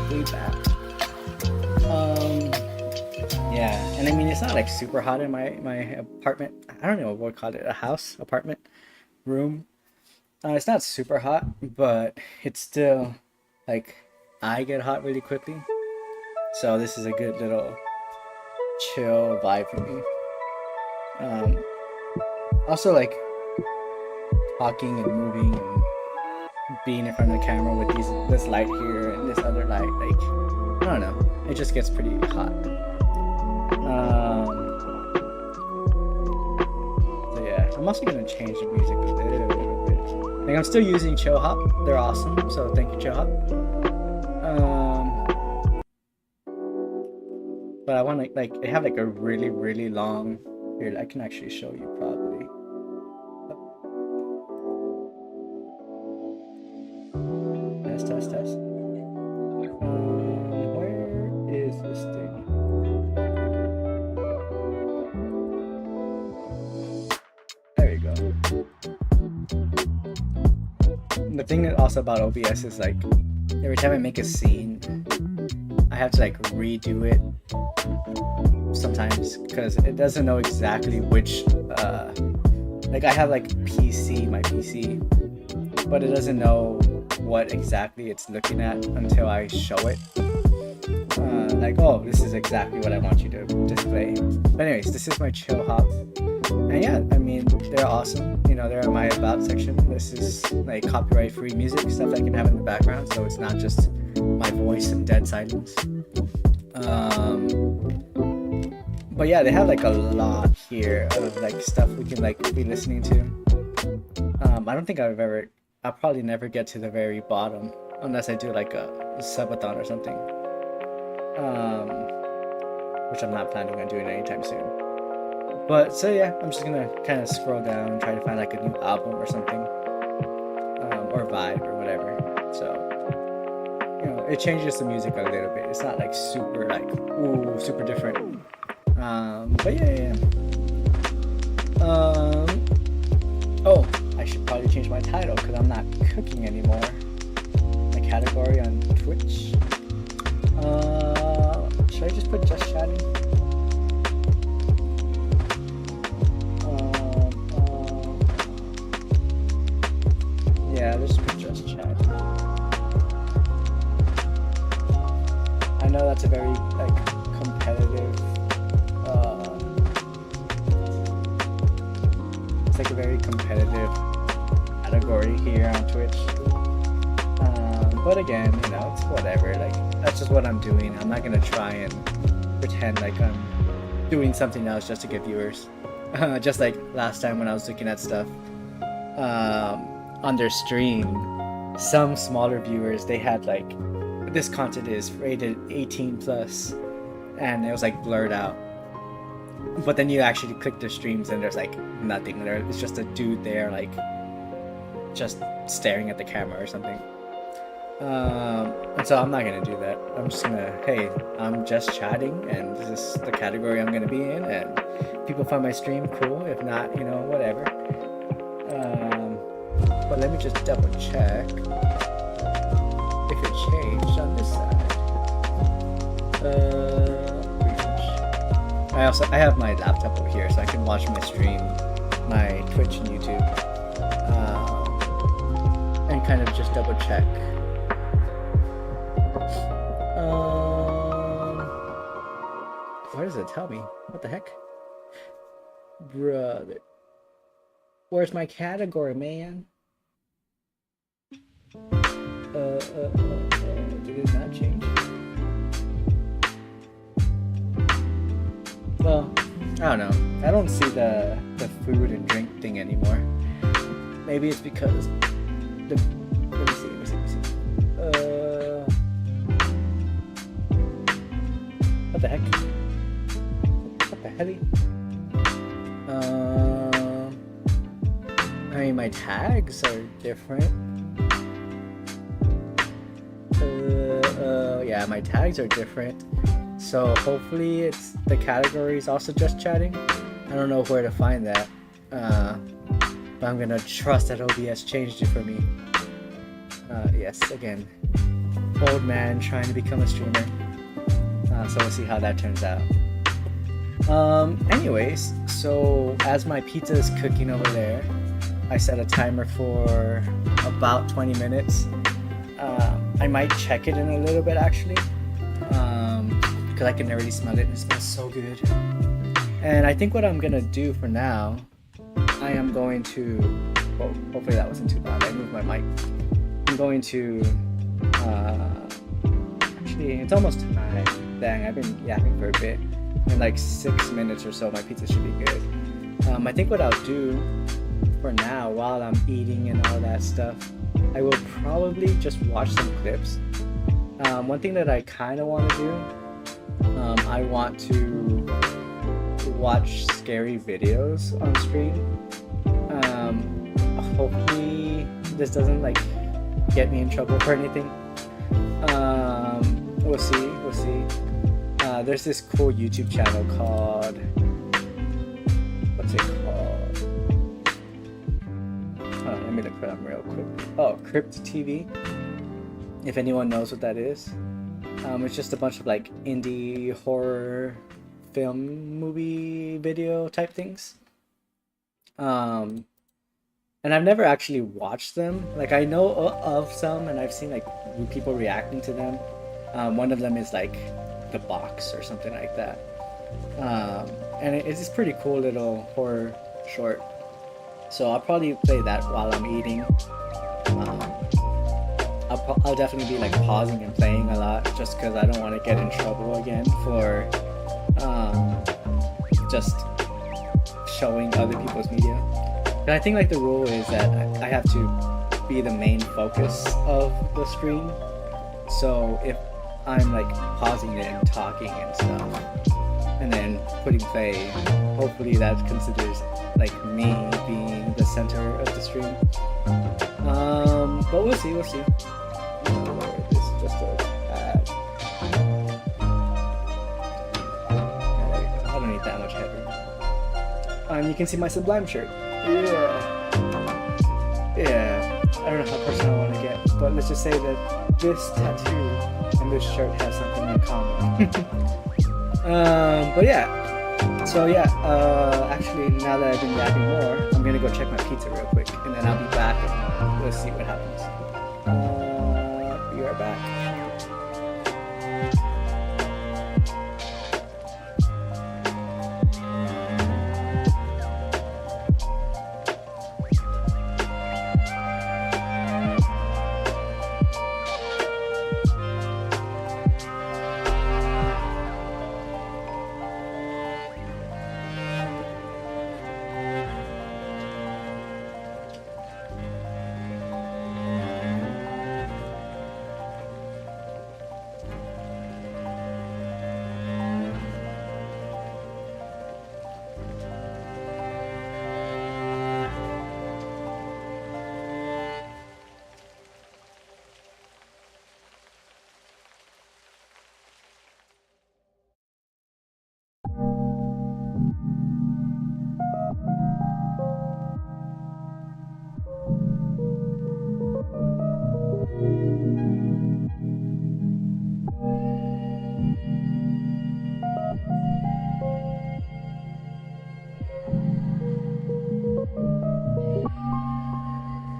We back. Yeah, and I mean it's not like super hot in my apartment. I don't know what to call it, a house, apartment, room. It's not super hot, but it's still like I get hot really quickly. So this is a good little chill vibe for me. Also like talking and moving and being in front of the camera with this light here and this other light, like I don't know, it just gets pretty hot. So yeah, I'm also gonna change the music a little bit. Like I'm still using Chill Hop, they're awesome, so thank you Chill Hop. But I want to like they have like a really long, here I can actually show you probably. Test. Where is this thing? thing also about OBS is like every time I make a scene, I have to like redo it sometimes because it doesn't know exactly which like I have like my PC, but it doesn't know what exactly it's looking at until I show it. Like, oh, this is exactly what I want you to display. But anyways, this is my chill hop. And yeah, I mean, they're awesome. You know, they're in my about section. This is like copyright free music, stuff I can have in the background, so it's not just my voice and dead silence. But yeah, they have like a lot here of like stuff we can like be listening to. I don't think I'll probably never get to the very bottom unless I do like a subathon or something. Which I'm not planning on doing anytime soon. But so yeah, I'm just gonna kind of scroll down and try to find like a new album or something, or vibe or whatever. So you know, it changes the music a little bit. It's not like super like super different. But yeah. Oh, I should probably change my title because I'm not cooking anymore. My category on Twitch. Should I just put just chatting? Yeah, let's put just chat. I know that's a very like competitive. It's like a very competitive category here on Twitch. But again, you know, it's whatever. Like that's just what I'm doing. I'm not gonna try and pretend like I'm doing something else just to get viewers. Just like last time when I was looking at stuff on their stream, some smaller viewers, they had like, this content is rated 18 plus, and it was like blurred out. But then you actually click their streams and there's like nothing there. It's just a dude there like just staring at the camera or something. And so I'm not gonna do that. I'm just gonna, hey, I'm just chatting and this is the category I'm gonna be in, and people find my stream cool. If not, you know, whatever. But let me just double check if it changed on this side. Refresh. I have my laptop over here so I can watch my stream, my Twitch and YouTube, and kind of just double check. Where does it tell me? What the heck? Brother. Where's my category, man? Did it not change? Well, I don't know. I don't see the food and drink thing anymore. Maybe it's because the... Let me see. What the heck? What the hell? I mean, my tags are different. Yeah, my tags are different. So hopefully it's the category is also just chatting. I don't know where to find that. But I'm gonna trust that OBS changed it for me. Yes, again, old man trying to become a streamer. So we'll see how that turns out. Anyways, so as my pizza is cooking over there, I set a timer for about 20 minutes. I might check it in a little bit actually, because I can already smell it and it smells so good. And I think what I'm gonna do for now, I am going to, oh, hopefully that wasn't too loud, I moved my mic. I'm going to, actually it's almost time. Dang, I've been yapping for a bit. In like 6 minutes or so, my pizza should be good. I think what I'll do for now, while I'm eating and all that stuff, I will probably just watch some clips. One thing that I kind of want to do, I want to watch scary videos on stream. Hopefully this doesn't like get me in trouble for anything. We'll see. There's this cool YouTube channel called, what's it called? Let me look for them real quick. Oh, Crypt TV. If anyone knows what that is, it's just a bunch of like indie horror film movie video type things. Um, and I've never actually watched them. Like I know of some, and I've seen like people reacting to them. One of them is like The Box or something like that. And it's this pretty cool little horror short. So I'll probably play that while I'm eating. I'll definitely be like pausing and playing a lot just because I don't want to get in trouble again for just showing other people's media. And I think like the rule is that I have to be the main focus of the stream. So if I'm like pausing it and talking and stuff, and then putting play, hopefully that considers like me being the center of the stream. But we'll see. This is just a ad. I don't need that much headroom. You can see my Sublime shirt. Yeah. I don't know how personal I want to get, but let's just say that this tattoo and this shirt have something in common. But yeah. So yeah, actually now that I've been yapping more, I'm gonna go check my pizza real quick, and then I'll be back and we'll see what happens. Be right back.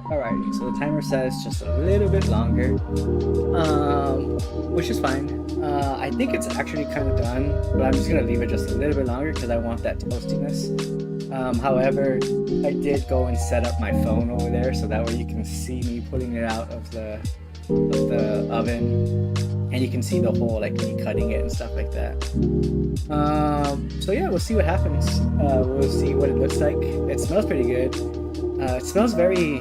Alright, so the timer says just a little bit longer, which is fine. I think it's actually kind of done, but I'm just going to leave it just a little bit longer because I want that toastiness. However, I did go and set up my phone over there so that way you can see me pulling it out of the oven, and you can see the whole like me cutting it and stuff like that. So yeah, we'll see what happens. We'll see what it looks like. It smells pretty good. It smells very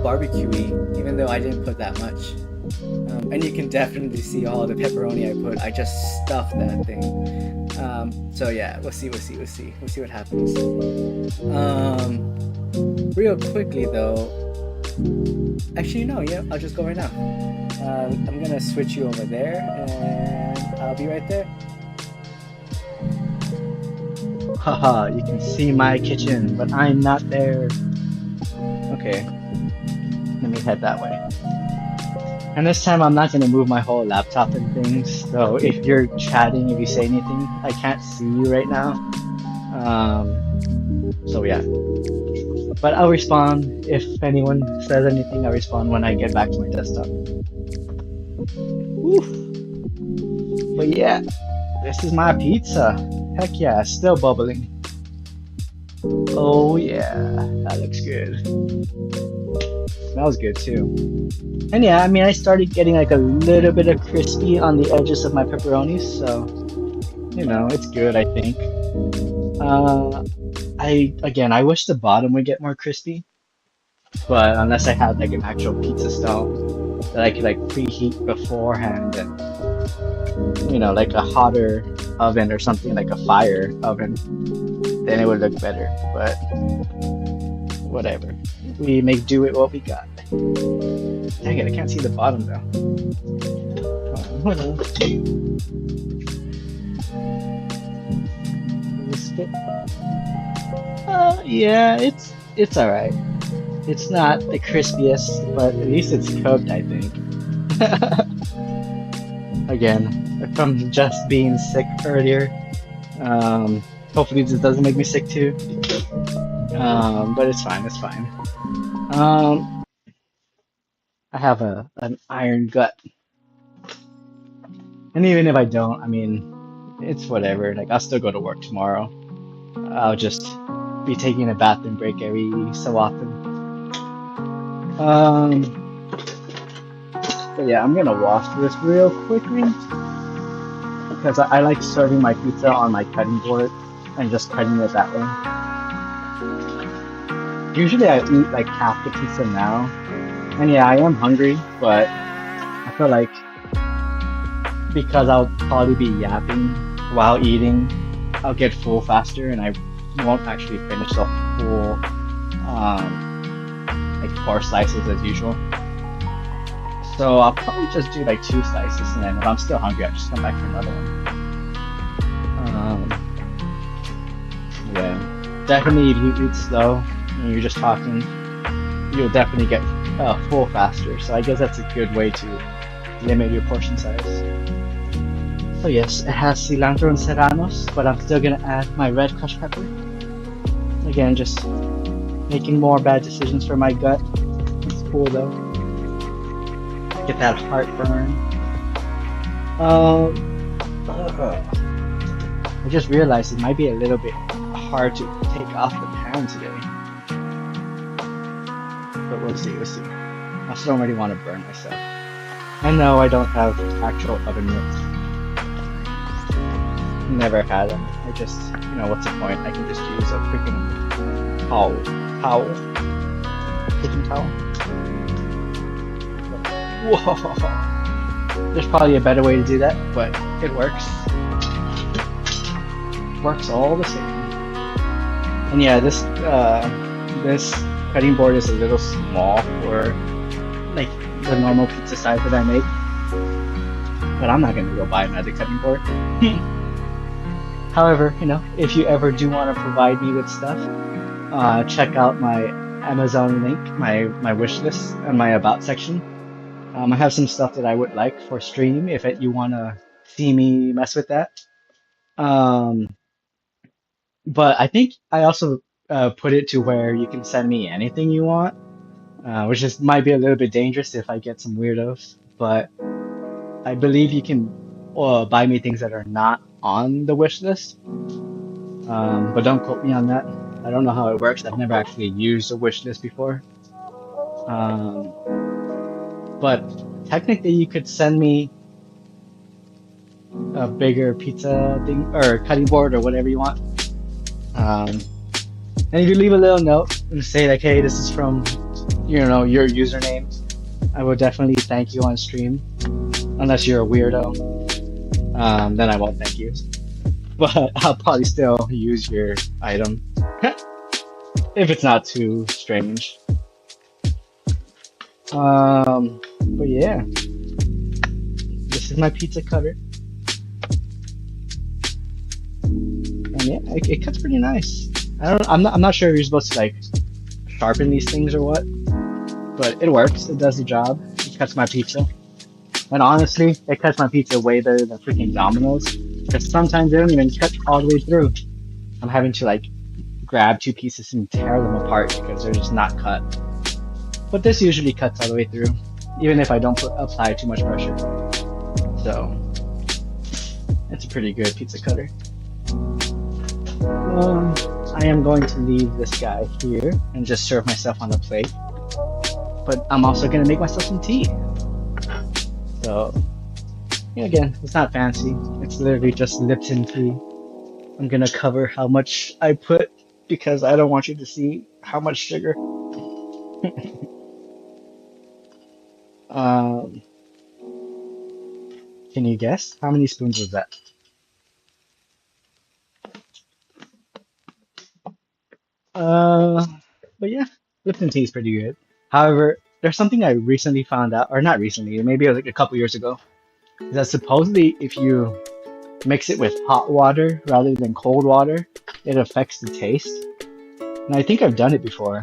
barbecue-y, even though I didn't put that much. And you can definitely see all the pepperoni I put. I just stuffed that thing. So yeah, we'll see what happens. Real quickly though, actually no, yeah, I'll just go right now. I'm gonna switch you over there, and I'll be right there. Haha, you can see my kitchen, but I'm not there. Okay, let me head that way. And this time I'm not going to move my whole laptop and things, so if you're chatting, if you say anything, I can't see you right now. So yeah. But I'll respond if anyone says anything. I'll respond when I get back to my desktop. Oof. But yeah, this is my pizza. Heck yeah, still bubbling. Oh yeah, that looks good. Smells good too. And yeah, I mean, I started getting like a little bit of crispy on the edges of my pepperonis, so you know, it's good, I think. I wish the bottom would get more crispy, but unless I had like an actual pizza stove that I could like preheat beforehand, and you know, like a hotter oven or something, like a fire oven, then it would look better. But whatever, we make do with what we got. Dang it, I can't see the bottom though. Hold on. Yeah, it's alright. It's not the crispiest, but at least it's cooked, I think. Again, from just being sick earlier. Um, Hopefully this doesn't make me sick too. But it's fine, it's fine. Um, I have an iron gut, and even if I don't, I mean, it's whatever. Like I'll still go to work tomorrow. I'll just be taking a bathroom break every so often. Um, but yeah, I'm gonna wash this real quickly because I like serving my pizza on my cutting board and just cutting it that way. Usually I eat like half the pizza now, and yeah, I am hungry, but I feel like because I'll probably be yapping while eating, I'll get full faster and I won't actually finish the full like 4 slices as usual. So I'll probably just do like 2 slices and then if I'm still hungry, I'll just come back for another one. Um, yeah, definitely if you eat slow and you're just talking, you'll definitely get full faster. So I guess that's a good way to limit your portion size. So yes, it has cilantro and serranos, but I'm still gonna add my red crushed pepper. Again, just making more bad decisions for my gut. It's cool though. Get that heartburn. I just realized it might be a little bit hard to take off the pan today. But we'll see, we'll see. I still don't really want to burn myself. I know I don't have actual oven mitts. Never had them. I just, what's the point? I can just use a freaking towel. Kitchen towel. Whoa! There's probably a better way to do that, but it works. Works all the same. And yeah, this cutting board is a little small for like the normal pizza size that I make. But I'm not gonna go buy another cutting board. However, if you ever do want to provide me with stuff, check out my Amazon link, my wish list, and my about section. I have some stuff that I would like for stream if you want to see me mess with that. Um, but I think I also put it to where you can send me anything you want, which might be a little bit dangerous if I get some weirdos. But I believe you can buy me things that are not on the wish list. But don't quote me on that. I don't know how it works. I've never actually used a wish list before. But technically, you could send me a bigger pizza thing or cutting board or whatever you want. And if you leave a little note and say like, "Hey, this is from, your username," I will definitely thank you on stream. Unless you're a weirdo, then I won't thank you. But I'll probably still use your item if it's not too strange. But yeah, this is my pizza cutter, and yeah, it cuts pretty nice. I'm not sure if you're supposed to like sharpen these things or what, but it works. It does the job. It cuts my pizza. And honestly, it cuts my pizza way better than freaking Domino's. Because sometimes they don't even cut all the way through. I'm having to like grab 2 pieces and tear them apart because they're just not cut. But this usually cuts all the way through, even if I don't apply too much pressure. So it's a pretty good pizza cutter. I am going to leave this guy here and just serve myself on the plate. But I'm also gonna make myself some tea. So, again, it's not fancy. It's literally just Lipton tea. I'm gonna cover how much I put because I don't want you to see how much sugar. um, can you guess? How many spoons was that? But yeah, Lipton tea is pretty good. However, there's something I recently found out, or not recently, maybe it was like a couple years ago, that supposedly if you mix it with hot water rather than cold water, it affects the taste. And I think I've done it before.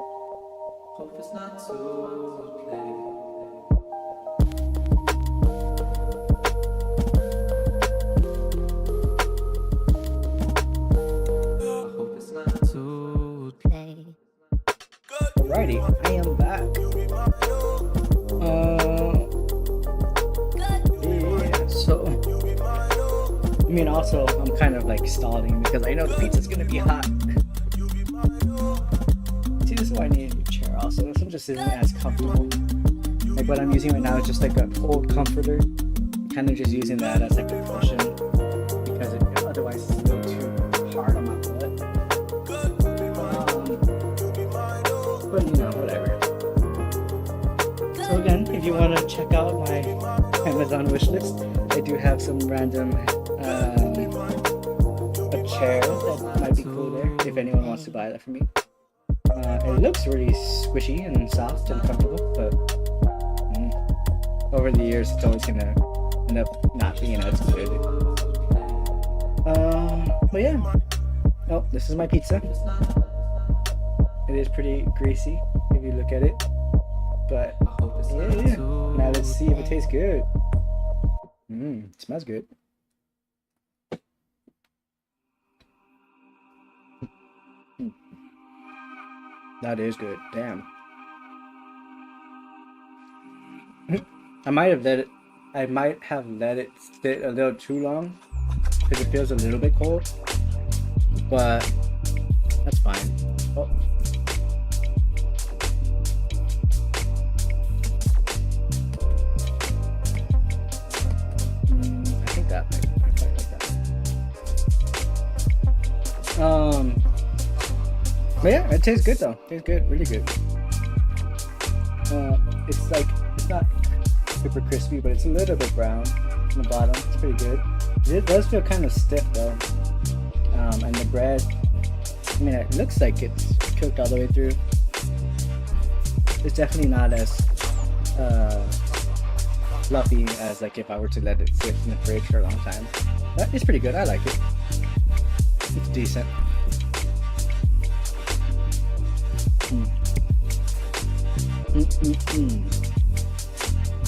hope it's not too late. I hope it's not too late. Alrighty, I am back. Yeah, so I mean, also I'm kind of like stalling because I know the pizza's gonna be hot. See, this is why I need a new chair. Also, this one just isn't as comfortable. Like what I'm using right now is just like an old comforter. Kind of just using that as like a cushion because otherwise it's a little too hard on my butt. But you know, whatever. So again, if you want to check out my Amazon wishlist, I do have some random a chair that might be cool there if anyone wants to buy that for me. It looks really squishy and soft and comfortable, but over the years it's always gonna end up not being as good. But yeah. Oh, this is my pizza. It is pretty greasy if you look at it. But yeah. Now let's see if it tastes good. It smells good. That is good. Damn. I might have let it sit a little too long because it feels a little bit cold. But that's fine. Oh. I think that might like that. But yeah, it tastes good though. Tastes good, really good. It's not super crispy, but it's a little bit brown on the bottom. It's pretty good. It does feel kind of stiff though. And the bread, I mean, it looks like it's cooked all the way through. It's definitely not as fluffy as like if I were to let it sit in the fridge for a long time. But it's pretty good. I like it. It's decent.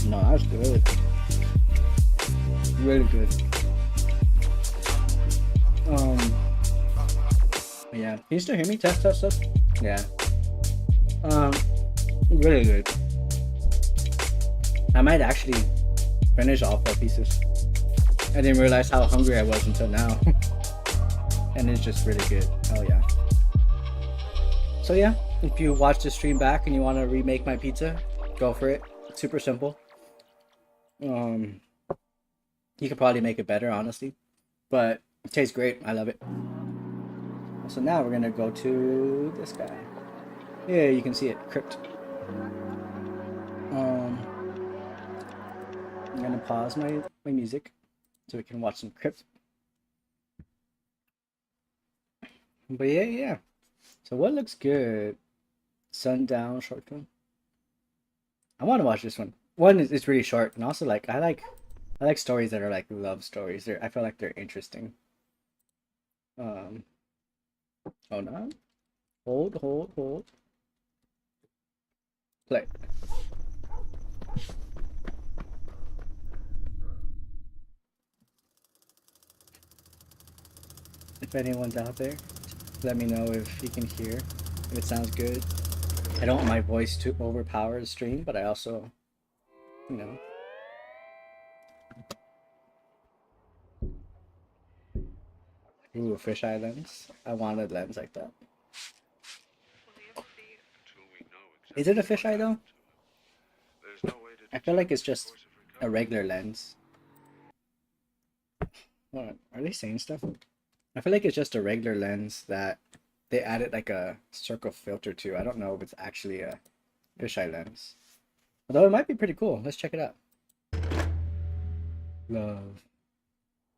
No, that's good. Really good. Yeah. Can you still hear me? Test. Yeah. Really good. I might actually finish all 4 pieces. I didn't realize how hungry I was until now. And it's just really good. Oh yeah. So yeah, if you watch the stream back and you want to remake my pizza, go for it. It's super simple. You could probably make it better, honestly, but it tastes great. I love it. So now we're gonna go to this guy. Yeah, you can see it, Crypt. I'm gonna pause my music so we can watch some Crypt. But yeah. So what looks good? Sundown short film. I want to watch this one. One is it's really short, and also like I like stories that are like love stories. I feel like they're interesting. Hold on. Hold. Play. If anyone's out there, let me know if you can hear, if it sounds good. I don't want my voice to overpower the stream, but I also, you know. Ooh, a fisheye lens. I want a lens like that. Is it a fisheye though? I feel like it's just a regular lens. What? Are they saying stuff? I feel like it's just a regular lens that they added like a circle filter to. I don't know if it's actually a fisheye lens. Although it might be pretty cool. Let's check it out. Love.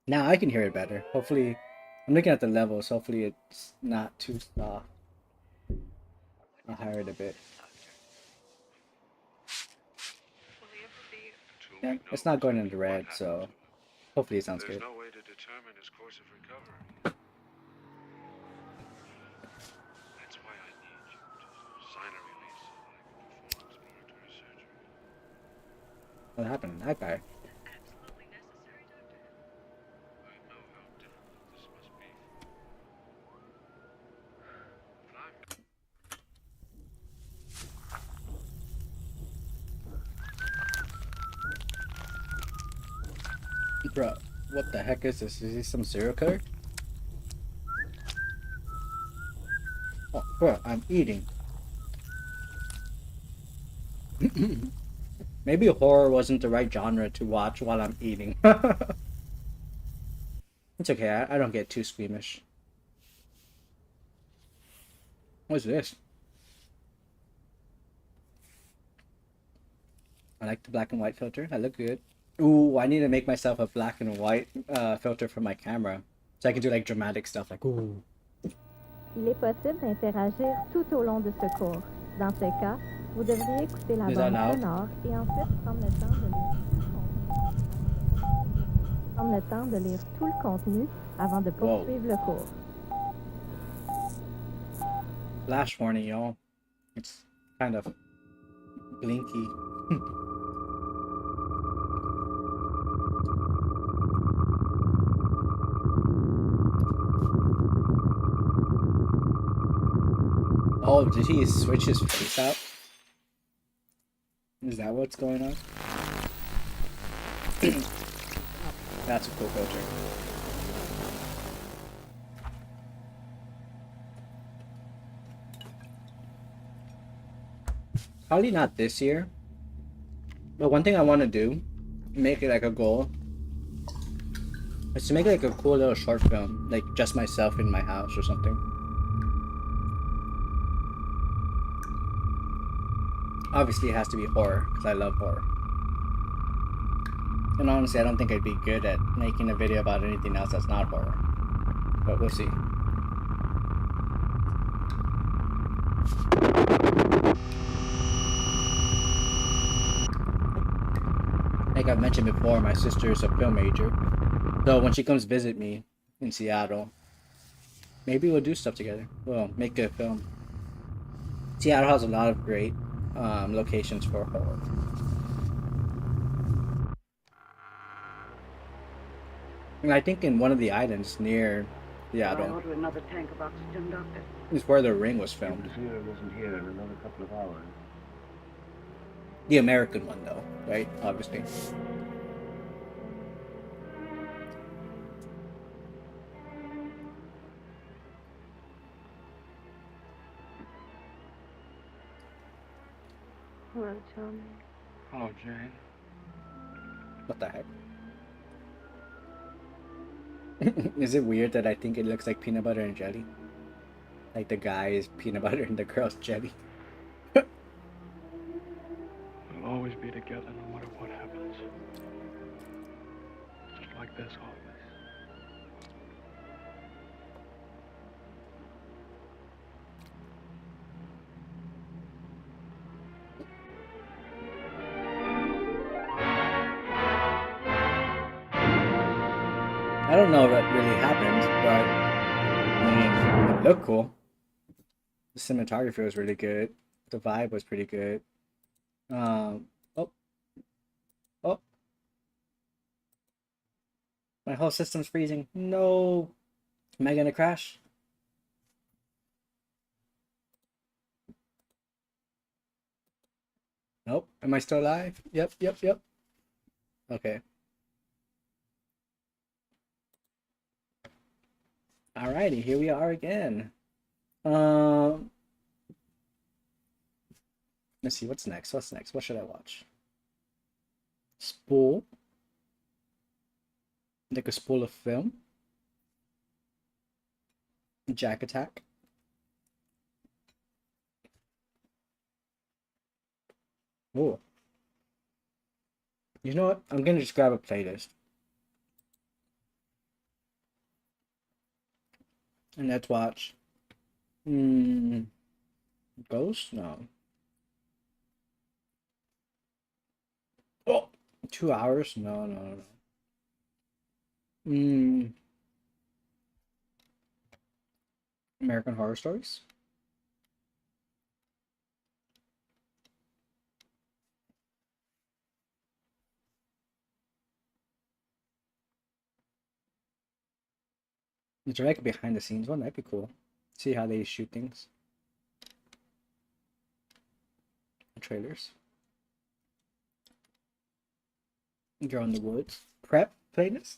Now I can hear it better. Hopefully, I'm looking at the levels. Hopefully it's not too soft. I'll higher it a bit. Yeah, it's not going into red, so hopefully it sounds good. There's no way to determine his course of recovery. That's why I need you to sign a release so that I can What happened to that guy? Absolutely necessary, Doctor? I know how difficult this must be. But I'm Bro, what the heck is this? Is he some serial killer? Oh, bro, I'm eating. Maybe horror wasn't the right genre to watch while I'm eating. It's okay, I don't get too squeamish. What's this? I like the black and white filter. I look good. Ooh, I need to make myself a black and white filter for my camera. So I can do like dramatic stuff like ooh. Il est possible d'interagir tout au long de ce cours. Dans ce cas, vous devriez écouter la Is that bande loud? sonore et ensuite prendre le temps de lire tout le contenu avant de poursuivre le cours. Flash warning, y'all. It's kind of blinky. Oh, did he switch his face out? Is that what's going on? That's a cool filter. Probably not this year. But one thing I want to do, make it like a goal, is to make like a cool little short film, like just myself in my house or something. Obviously, it has to be horror because I love horror. And honestly, I don't think I'd be good at making a video about anything else that's not horror. But we'll see. Like I've mentioned before, my sister is a film major. So when she comes visit me in Seattle, maybe we'll do stuff together. We'll make a film. Seattle has a lot of great locations for horror. And I think in one of the islands near Seattle order another tank of oxygen, Doctor? is where The Ring was filmed. Zero wasn't here in another couple of hours. The American one, though, right? Obviously. Hello, Tommy. Hello, Jane. What the heck? Is it weird that I think it looks like peanut butter and jelly? Like the guy is peanut butter and the girl's jelly. We'll always be together no matter what happens. Just like this always. I don't know if that really happened, but I mean, it looked cool. The cinematography was really good. The vibe was pretty good. Oh, oh, my whole system's freezing. No, am I gonna crash? Nope. Am I still alive? Yep, yep, yep. Okay. Alrighty, here we are again. Let's see, what's next? What's next? What should I watch? Spool. Like a spool of film. Jack Attack. Oh. You know what? I'm gonna just grab a playlist. And let's watch. Ghost? No. Oh, 2 hours? No, no, no. American Horror Stories? The direct behind the scenes one, that'd be cool. See how they shoot things. Trailers. Girl in the Woods. Prep playlist.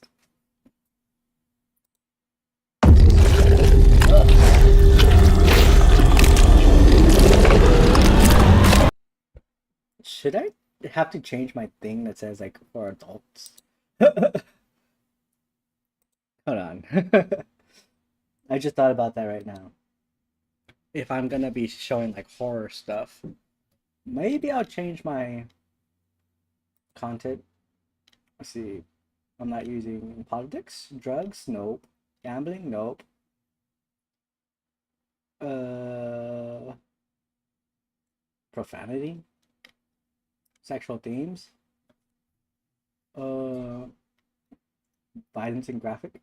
Should I have to change my thing that says like for adults? Hold on. I just thought about that right now. If I'm gonna be showing like horror stuff, maybe I'll change my content. Let's see. I'm not using politics, drugs, nope. Gambling, nope. Profanity, sexual themes, violence and graphic.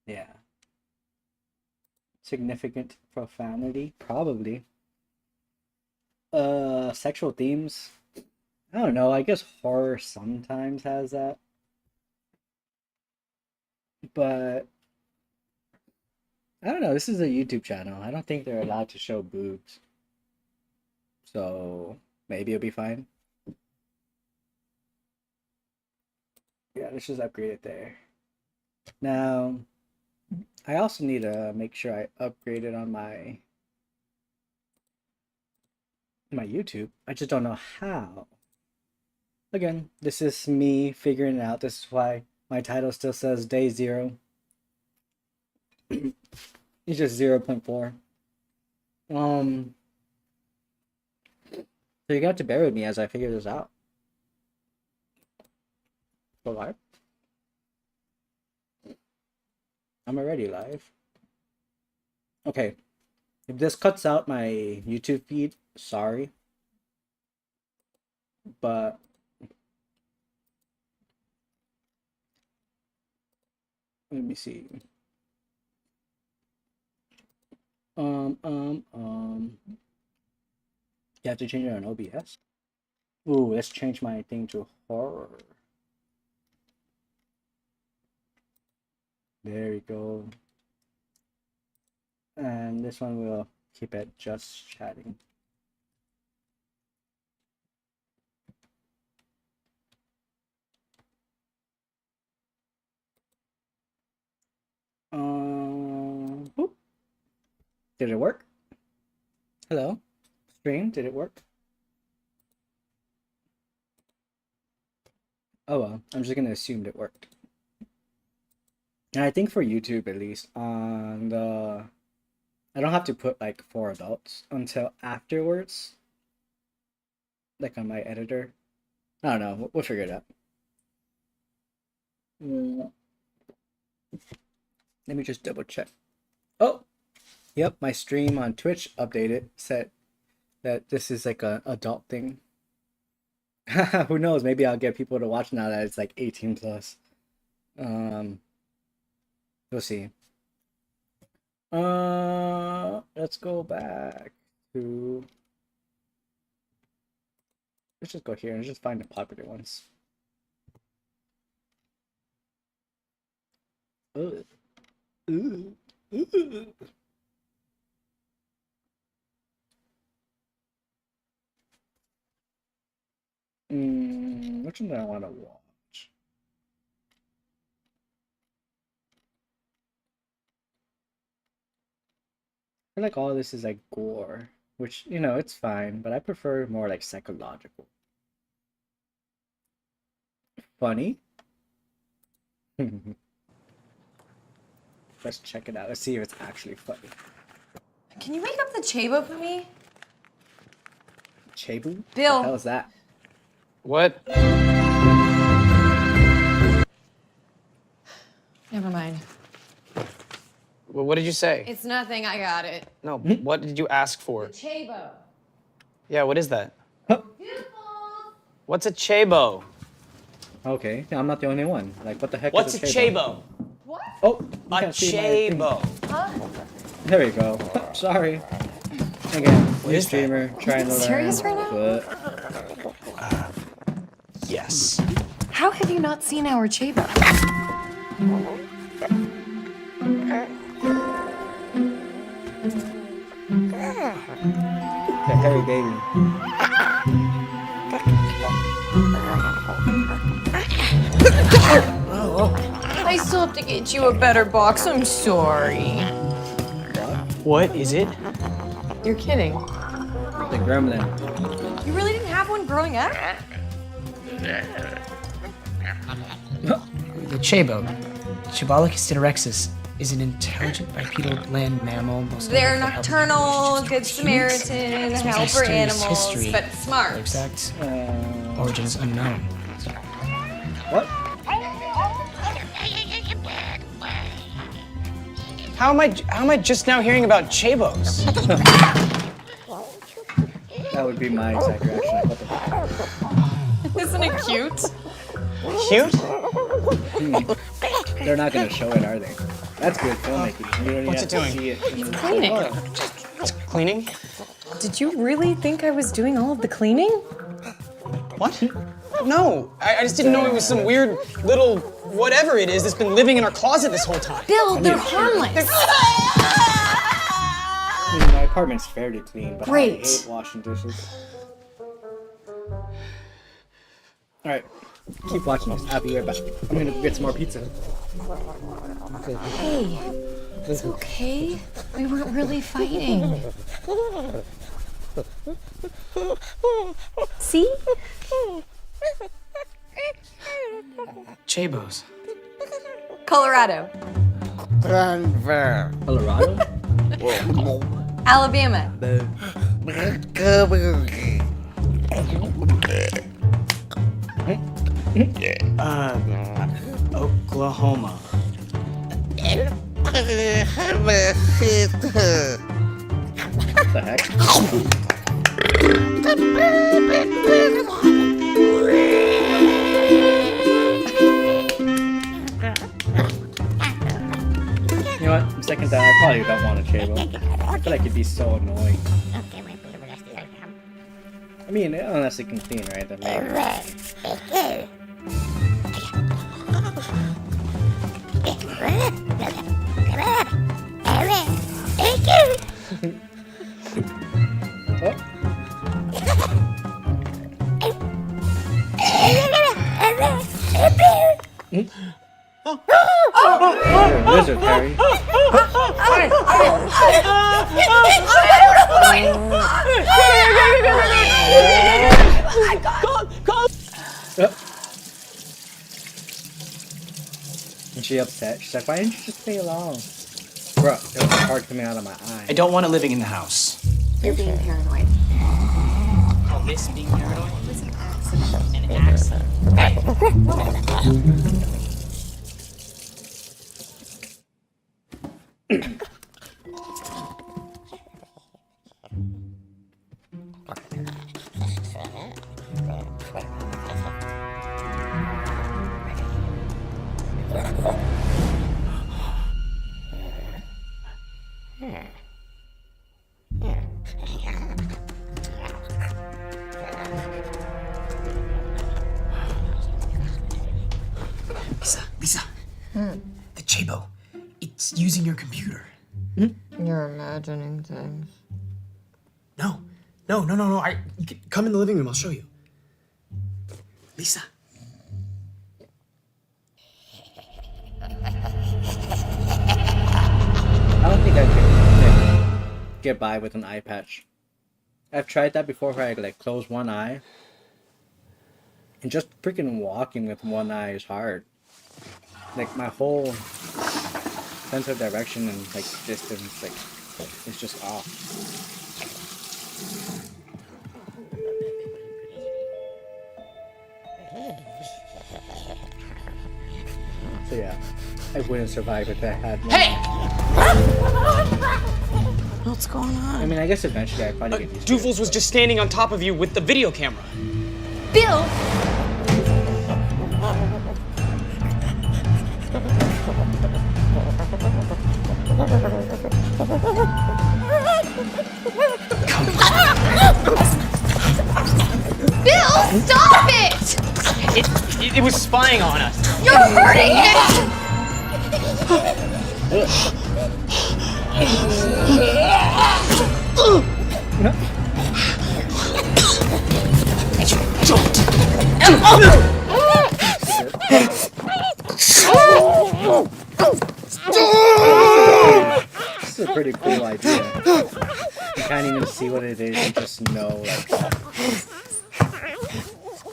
Yeah. Significant profanity, probably. Sexual themes. I don't know, I guess horror sometimes has that. But I don't know, this is a YouTube channel. I don't think they're allowed to show boobs. So maybe it'll be fine. Yeah, let's just upgrade it there. Now, I also need to make sure I upgrade it on my YouTube. I just don't know how. Again, this is me figuring it out. This is why my title still says day 0. It's just 0.4. So you got to bear with me as I figure this out. Go live. I'm already live. Okay. If this cuts out my YouTube feed, sorry. But let me see. You have to change it on OBS. Ooh, let's change my thing to horror. There we go. And this one we'll keep it just chatting. Boop. Did it work? Hello? Stream, did it work? Oh well, I'm just gonna assume it worked. And I think for YouTube at least, on the I don't have to put like for adults until afterwards. Like on my editor. I don't know, we'll figure it out. Let me just double check. Oh! Yep, my stream on Twitch updated, said that this is like a adult thing. Who knows, maybe I'll get people to watch now that it's like 18 plus. We'll see. Let's go back to, let's just go here and just find the popular ones. Ugh. Ooh. Ooh. Which one do I want to watch? I feel like all this is like gore, which, you know, it's fine, but I prefer more like psychological. Funny? Let's check it out. Let's see if it's actually funny. Can you wake up the Chabo for me? Chabu? Bill. What the hell is that? What? Never mind. What did you say? It's nothing, I got it. No, what did you ask for? Chabo. Yeah, what is that? Beautiful. What's a chabo? Okay, I'm not the only one. Like, what the heck What's is a chabo? What? Oh, you A can't see my thing. chabo. Huh? There we go. Sorry. Again, new is that? streamer, trying to learn. Serious right now? But Yes. How have you not seen our Chabo? little baby. I still have to get you a better box. I'm sorry. What is it? You're kidding. The gremlin. You really didn't have one growing up? The chabo, Chibolocus dinorexis, is an intelligent bipedal land mammal. Most They're known for helping nocturnal, indigenous good groups. Samaritan, Its helper mysterious animals, history, but Their smart. exact origins unknown. What? How am I just now hearing about chabos? That would be my exact reaction. What the Isn't it cute? Cute? They're not gonna show it, are they? That's good filmmaking. You don't even What's have it to doing? see it. It's cleaning. It's cleaning? Did you really think I was doing all of the cleaning? What? No, I just didn't know it was some weird little whatever it is that's been living in our closet this whole time. Bill, they're harmless. I mean, my apartment's fairly clean, but Great. I hate washing dishes. Alright, keep watching this. I'll be right back. I'm gonna get some more pizza. Hey, it's okay. We weren't really fighting. See? Chabos. Colorado. Colorado? Alabama. Oklahoma. What the heck? You know what? I'm second that. I probably don't want a Chabo. I feel like it'd be so annoying. I mean, unless it can clean, right? Then maybe. Oh. Lizard, Harry. And she upset. She's like, why didn't you just play along? Bro, there was a heart coming out of my eye. I don't want it living in the house. You're being paranoid. Call this being paranoid? An accident. Lisa. The Chabo. It's using your computer. You're imagining things. No. You can come in the living room. I'll show you. Lisa. I don't think I could get by with an eye patch. I've tried that before where I like close one eye. And just freaking walking with one eye is hard. Like my whole sense of direction and like distance, like it's just off. So yeah, I wouldn't survive if I had one. Hey! What's going on? I mean, I guess eventually I'd probably get used to it. Doofles was just standing on top of you with the video camera. Bill! Bill, stop it! It was spying on us. You're hurting it! This is a pretty cool idea. You can't even see what it is, you just know, like...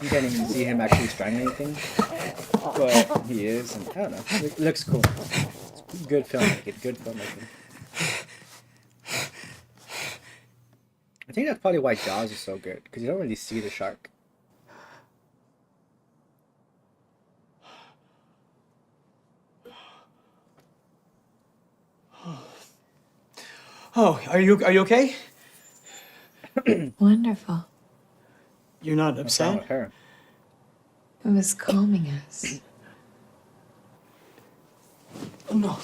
You can't even see him actually strangling anything. But he is, and I don't know. It looks cool. It's good filmmaking, good filmmaking. I think that's probably why Jaws is so good, because you don't really see the shark. Oh, are you okay? Wonderful. You're not What's wrong upset? with her? It was calming us. Oh, no.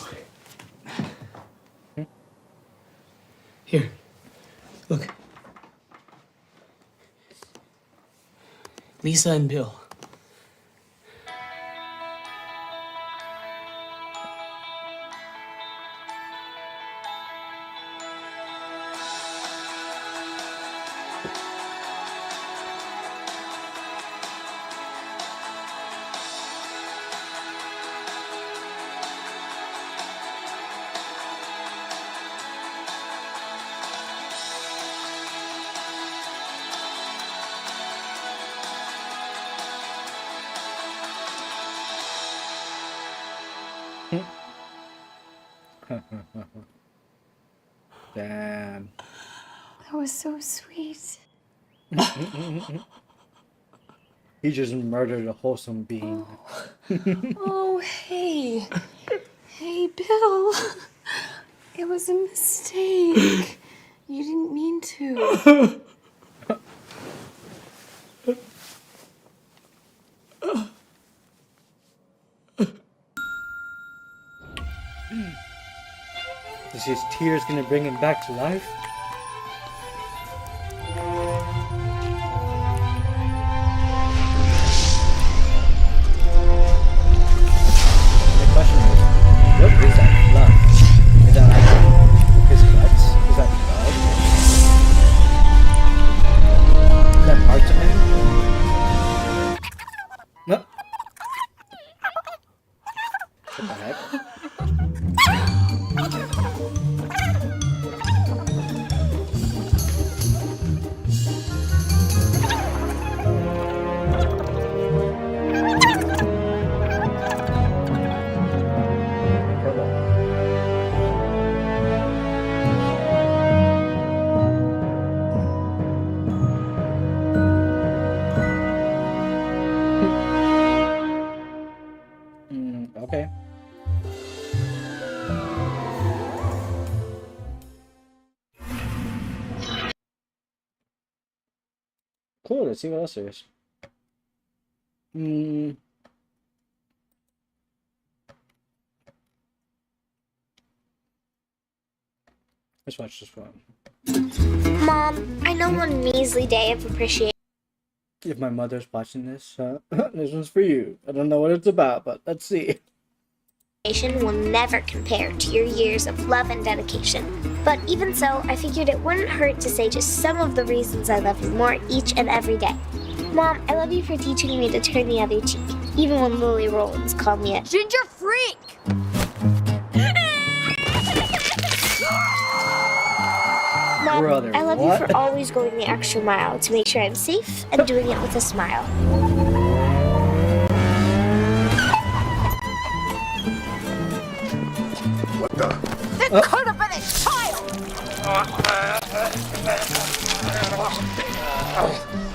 Here. Look. Lisa and Bill. Damn. That was so sweet. He just murdered a wholesome being. Oh, hey. Hey, Bill. It was a mistake. You didn't mean to. Is his tears gonna bring him back to life? The question is, what is that blood? Is that like his guts? Is that blood? Is that parts of him? No. What the heck? Okay. Cool, let's see what else there is. Let's watch this one. Mom, I know one measly day of appreciation If my mother's watching this, this one's for you. I don't know what it's about, but let's see. will never compare to your years of love and dedication. But even so, I figured it wouldn't hurt to say just some of the reasons I love you more each and every day. Mom, I love you for teaching me to turn the other cheek, even when Lily Rollins called me a ginger freak. Mom, Brother, I love you what? for always going the extra mile to make sure I'm safe and doing it with a smile. It could have been a child!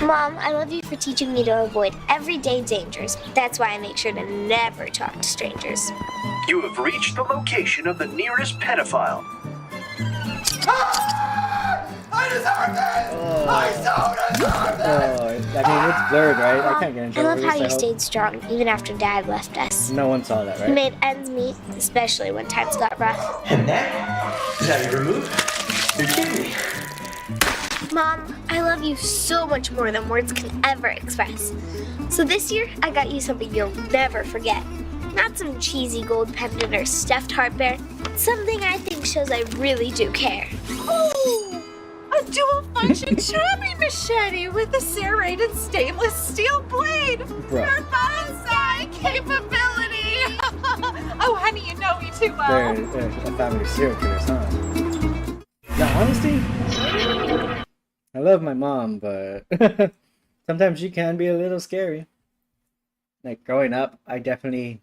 Mom, I love you for teaching me to avoid everyday dangers. That's why I make sure to never talk to strangers. You have reached the location of the nearest pedophile. I deserve this! I so deserve this! I mean, it's blurred, right? I can't get into I love it. how you stayed strong even after Dad left us. No one saw that, You right? made ends meet, especially when times got rough. And that is how you remove your kidney. Mom, I love you so much more than words can ever express. So this year, I got you something you'll never forget. Not some cheesy gold pendant or stuffed heart bear. Something I think shows I really do care. Oh, a dual function chopping machete with a serrated stainless steel blade Bro. for bonsai capability. Oh, honey, you know me too They're well. a family of serial killers, huh? Now, honestly, I love my mom, but sometimes she can be a little scary. Like growing up, I definitely,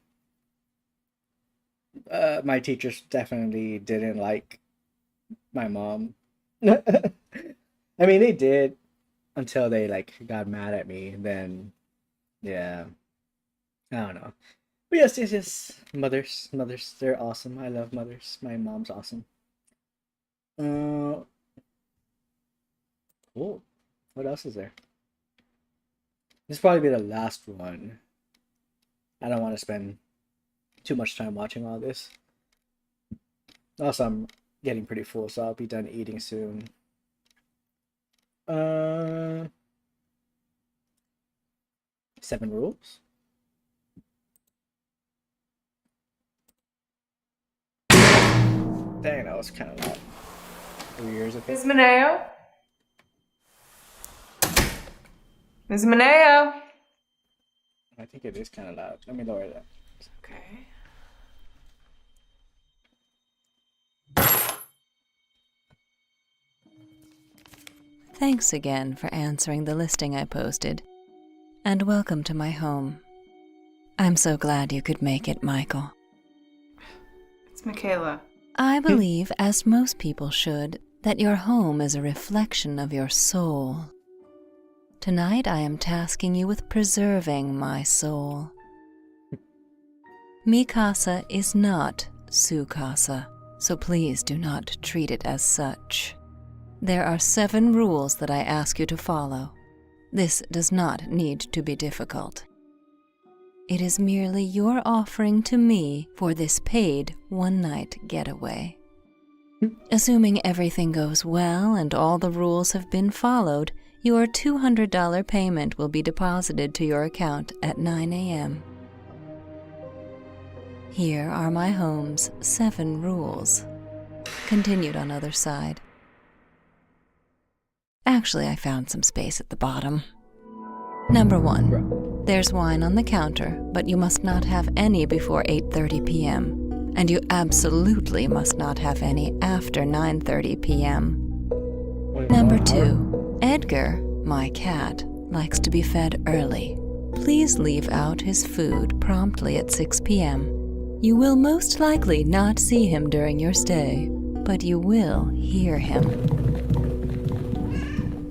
my teachers definitely didn't like my mom. I mean, they did until they like got mad at me. Then, yeah, I don't know. But yes. Mothers, they're awesome. I love mothers. My mom's awesome. Cool. What else is there? This will probably be the last one. I don't want to spend too much time watching all this. Also, I'm getting pretty full, so I'll be done eating soon. 7 rules? Dang, that was kind of loud. 3 years ago. Ms. Mineo? Ms. Mineo? I think it is kind of loud. Let me lower that. Okay. Thanks again for answering the listing I posted, and welcome to my home. I'm so glad you could make it, Michael. It's Michaela. I believe, as most people should, that your home is a reflection of your soul. Tonight I am tasking you with preserving my soul. Mi casa is not su casa, so please do not treat it as such. There are 7 rules that I ask you to follow. This does not need to be difficult. It is merely your offering to me for this paid one-night getaway. Assuming everything goes well and all the rules have been followed, your $200 payment will be deposited to your account at 9 a.m. Here are my home's 7 rules. Continued on other side. Actually, I found some space at the bottom. Number 1. There's wine on the counter, but you must not have any before 8:30 p.m. And you absolutely must not have any after 9:30 p.m. Number 2. Edgar, my cat, likes to be fed early. Please leave out his food promptly at 6 p.m. You will most likely not see him during your stay, but you will hear him.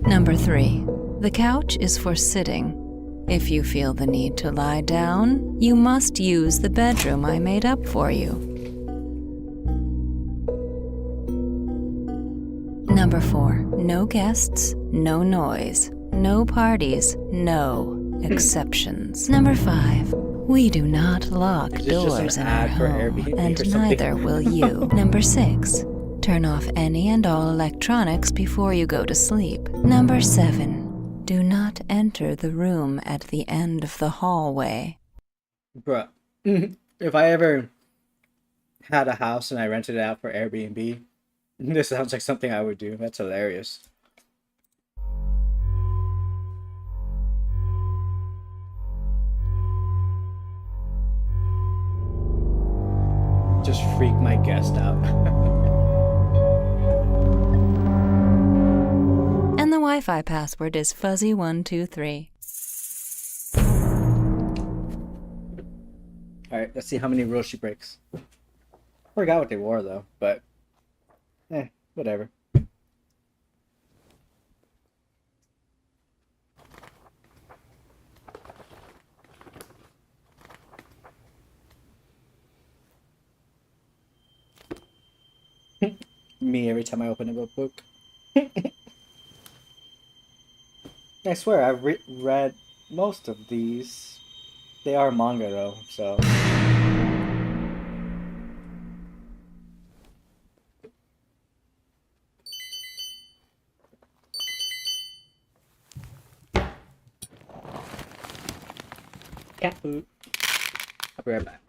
Number 3. The couch is for sitting. If you feel the need to lie down, you must use the bedroom I made up for you. Number 4. No guests, no noise, no parties, no exceptions. Number 5. We do not lock doors in our home, and neither will you. Number 6. Turn off any and all electronics before you go to sleep. Number 7. Do not enter the room at the end of the hallway. Bruh, if I ever had a house and I rented it out for Airbnb, this sounds like something I would do. That's hilarious. Just freak my guest out. And the Wi-Fi password is fuzzy123. Alright, let's see how many rules she breaks. Forgot what they were though, but whatever. Me every time I open a book. I swear I've read most of these. They are manga though, so. Cat food. I'll be right back.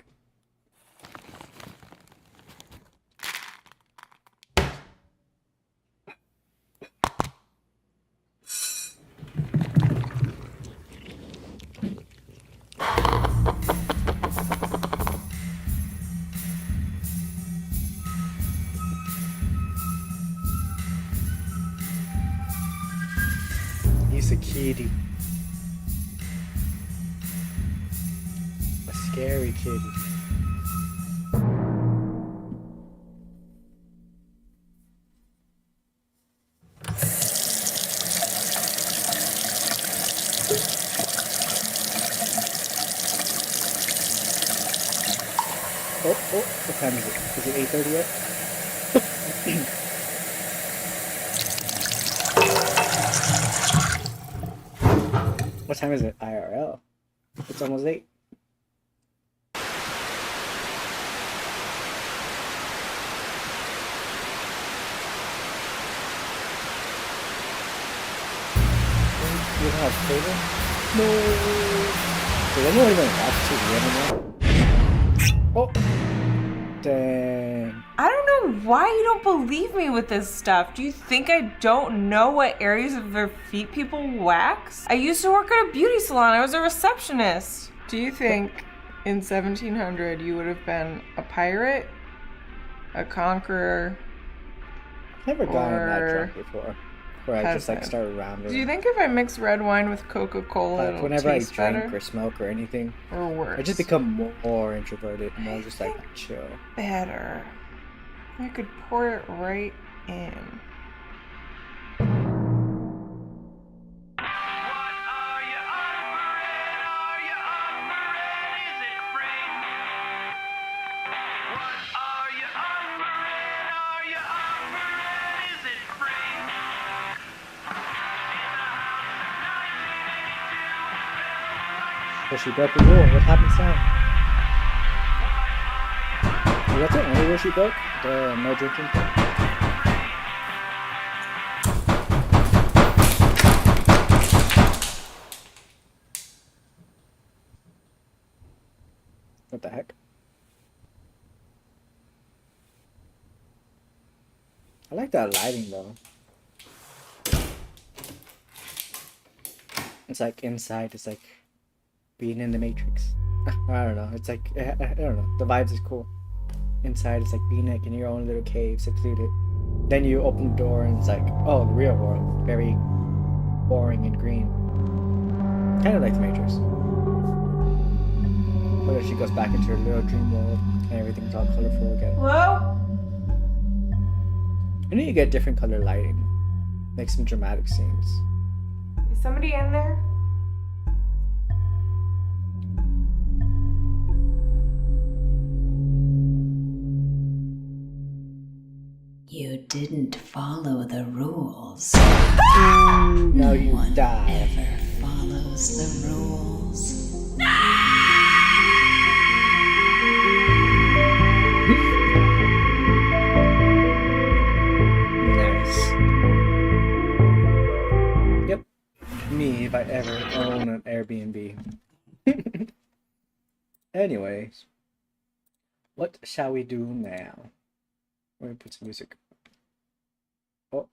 it's a kitty. A scary kitty. Oh, what time is it? Is it 8:30 yet? What time is it? IRL. It's almost 8. You don't have cable? No. Does anyone even watch TV anymore? Oh. Dang. I don't know why you don't believe me with this stuff. Do you think I don't know what areas of their feet people wax? I used to work at a beauty salon. I was a receptionist. Do you think in 1700 you would have been a pirate, a conqueror, Never gotten that drunk before. Where I just like peasant? started rambling. Do you think if I mix red wine with Coca-Cola, Like it'll whenever I taste drink better? or smoke or anything, Or worse? I just become more introverted, more just like chill. Better. I could pour it right in. So she broke the rule. What happens now? Well, that's it. Only rule she broke? The no drinking thing? What the heck? I like that lighting though. It's like inside, it's like being in the Matrix. I don't know. It's like I don't know. The vibes is cool. Inside, it's like being like in your own little cave, secluded. Then you open the door and it's like, oh, the real world, very boring and green. Kind of like the Matrix. But if she goes back into her little dream world and everything's all colorful again. Hello? I need to get different color lighting. Make some dramatic scenes. Is somebody in there? You didn't follow the rules. Now you one die. Ever follows the rules. Nice. Yep. Me if I ever own an Airbnb. Anyways. What shall we do now? Let me put some music. Oh,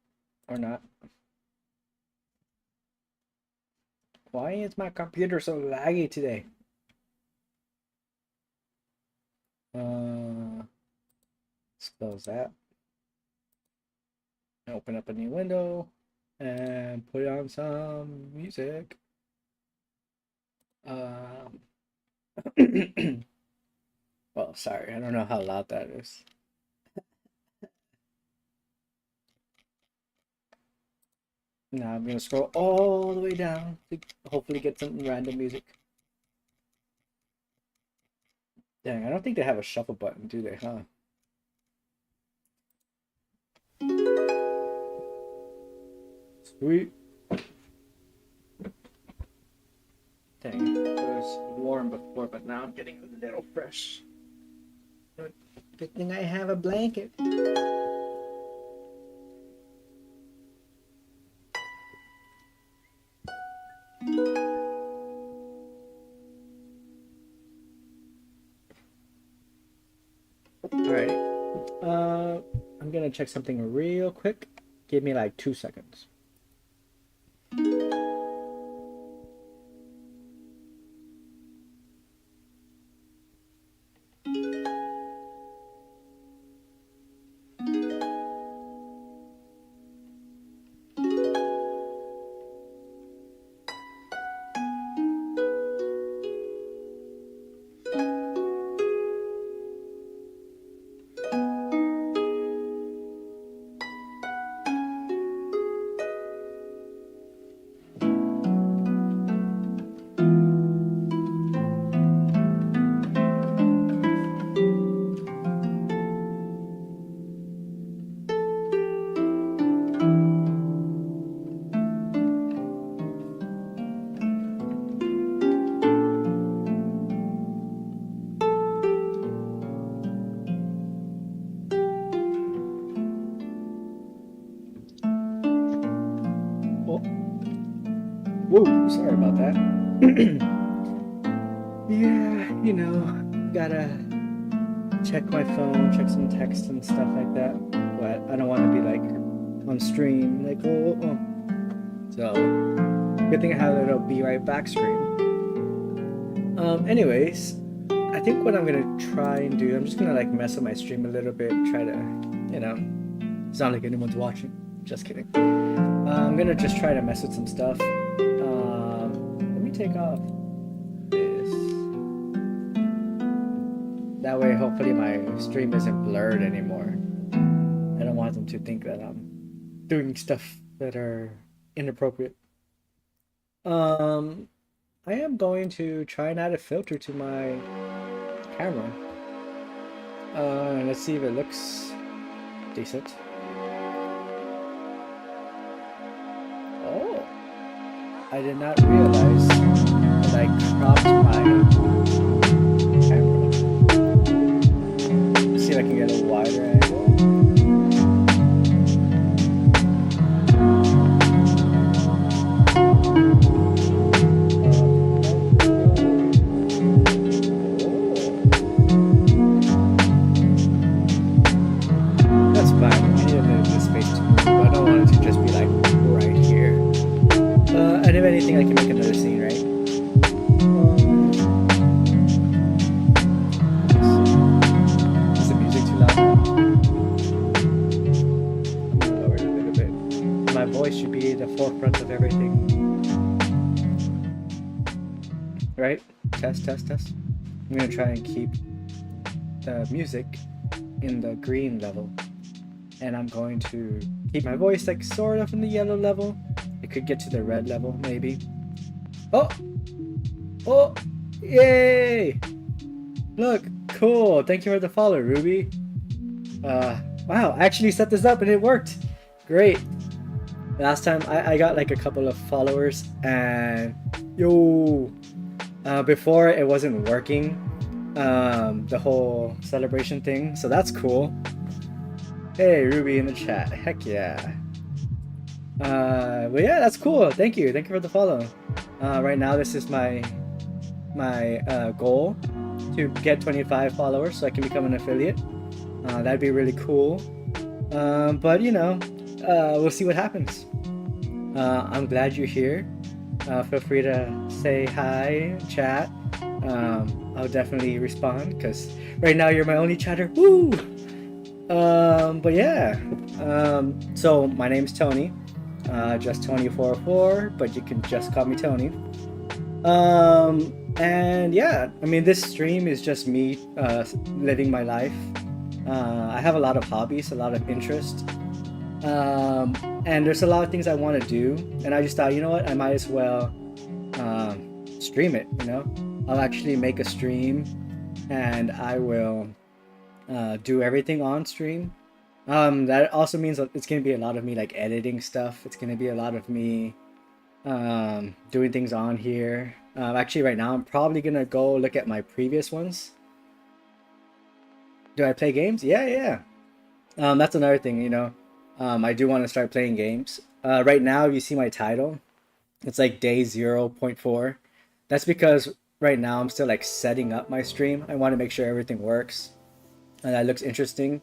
or not. Why is my computer so laggy today? Let's close that. Open up a new window and put on some music. Well, sorry, I don't know how loud that is. Now I'm gonna scroll all the way down to hopefully get some random music. Dang, I don't think they have a shuffle button, do they, huh? Sweet. Dang, it was warm before, but now I'm getting a little fresh. Good thing I have a blanket. Alright. I'm gonna check something real quick. Give me like 2 seconds. Whoa, sorry about that. Yeah, you know, gotta check my phone, check some text and stuff like that. But I don't want to be like on stream, like, oh. So, good thing I have a little be right back screen. Anyways, I think what I'm gonna try and do, I'm just gonna like mess with my stream a little bit, try to, you know, sound like anyone's watching. Just kidding. I'm gonna just try to mess with some stuff. Let me take off this. That way, hopefully my stream isn't blurred anymore. I don't want them to think that I'm doing stuff that are inappropriate. I am going to try and add a filter to my camera. Let's see if it looks decent. Oh, I did not realize that I cropped my camera. Let's see if I can get a wider angle. That's fine. I need a little bit of space to move. I don't want it to just be like right here. And if anything, I can make another scene, right? Is the music too loud? I'm gonna lower it a little bit. My voice should be the forefront of everything. Right? Test, test, test. I'm gonna try and keep the music in the green level. And I'm going to keep my voice like sort of in the yellow level. It could get to the red level, maybe. Oh! Oh! Yay! Look, cool. Thank you for the follow, Ruby. Wow, I actually set this up and it worked. Great. Last time I got like a couple of followers and yo, before it wasn't working, the whole celebration thing. So that's cool. Hey, Ruby in the chat. Heck yeah. But yeah, that's cool. Thank you for the follow. Right now this is my goal to get 25 followers so I can become an affiliate. That'd be really cool. But you know, we'll see what happens. I'm glad you're here. Feel free to say hi, chat. I'll definitely respond because right now you're my only chatter. Woo! But yeah, so my name's Tony, just Tony404, but you can just call me Tony. And yeah, I mean, this stream is just me, living my life. I have a lot of hobbies, a lot of interest, and there's a lot of things I want to do, and I just thought, you know what, I might as well, stream it, you know? I'll actually make a stream, and I will do everything on stream. That also means that it's gonna be a lot of me like editing stuff. It's gonna be a lot of me doing things on here. Actually right now I'm probably gonna go look at my previous ones. Do I play games? Yeah. That's another thing, you know. I do want to start playing games. Right now you see my title, it's like day 0.4. That's because right now I'm still like setting up my stream. I want to make sure everything works and that looks interesting.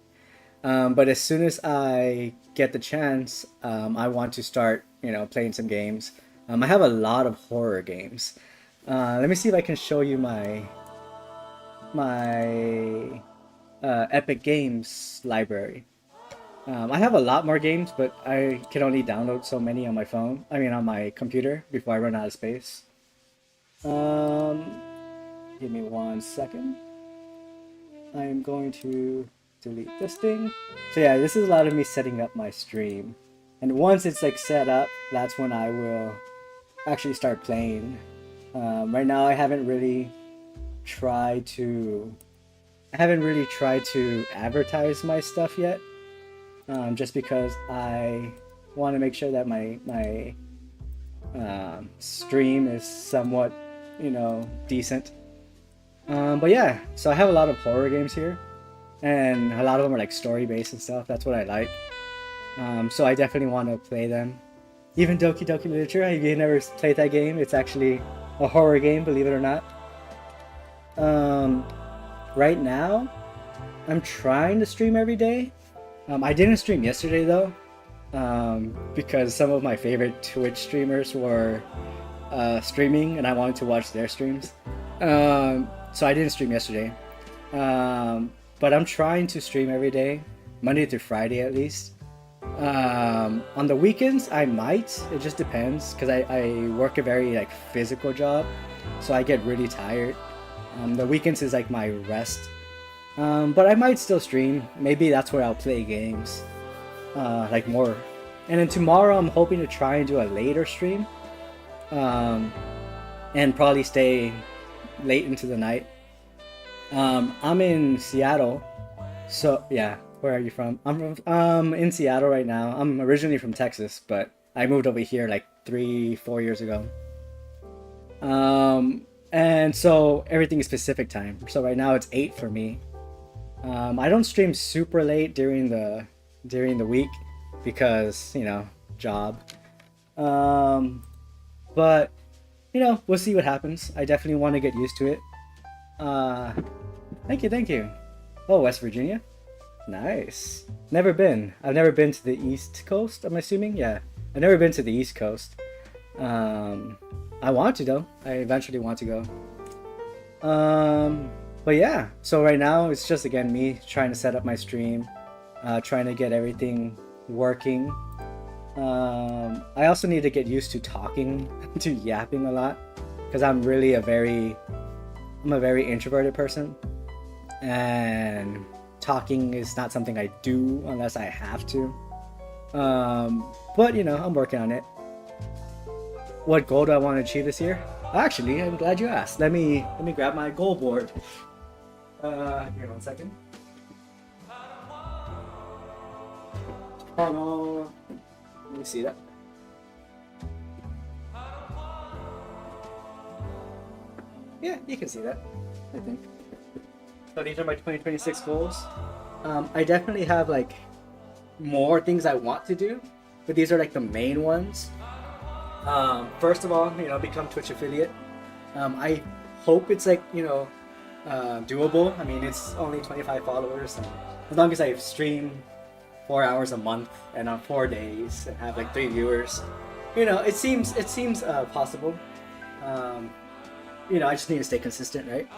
But as soon as I get the chance, I want to start, you know, playing some games. I have a lot of horror games. Let me see if I can show you my Epic Games library. I have a lot more games, but I can only download so many on my phone. I mean, on my computer before I run out of space. Give me 1 second. I am going to delete this thing. So yeah, this is a lot of me setting up my stream. And once it's like set up, that's when I will actually start playing. Right now I haven't really tried to advertise my stuff yet. Just because I want to make sure that my stream is somewhat, you know, decent. But yeah, so I have a lot of horror games here, and a lot of them are like story based and stuff. That's what I like. So I definitely want to play them. Even Doki Doki Literature, have you never played that game? It's actually a horror game, believe it or not. Right now, I'm trying to stream every day. I didn't stream yesterday though, because some of my favorite Twitch streamers were streaming and I wanted to watch their streams. So I didn't stream yesterday. But I'm trying to stream every day, Monday through Friday at least. On the weekends, I might. It just depends, because I work a very like physical job, so I get really tired. The weekends is like my rest. But I might still stream. Maybe that's where I'll play games, like more. And then tomorrow, I'm hoping to try and do a later stream, and probably stay late into the night. I'm in Seattle, so yeah. Where are you from? I'm from in Seattle right now. I'm originally from Texas, but I moved over here like 3-4 years ago. And so everything is Pacific time. So right now it's 8 for me. I don't stream super late during the week because, you know, job. But you know, we'll see what happens. I definitely want to get used to it. Thank you. Oh, West Virginia? Nice. Never been. I've never been to the East Coast, I'm assuming? Yeah. I've never been to the East Coast. I want to though. I eventually want to go. But yeah, so right now it's just again me trying to set up my stream, trying to get everything working. I also need to get used to talking, to yapping a lot, because I'm really a very introverted person, and talking is not something I do unless I have to. But you know, I'm working on it. What goal do I want to achieve this year? Actually, I'm glad you asked. Let me grab my goal board. Here, 1 second. Let me see that. Yeah, you can see that, I think. So these are my 2026 goals. I definitely have like more things I want to do, but these are like the main ones. First of all, you know, become Twitch affiliate. I hope it's like, you know, doable. I mean, it's only 25 followers, and as long as I stream 4 hours a month and on 4 days and have like 3 viewers, you know, it seems possible. You know, I just need to stay consistent, right?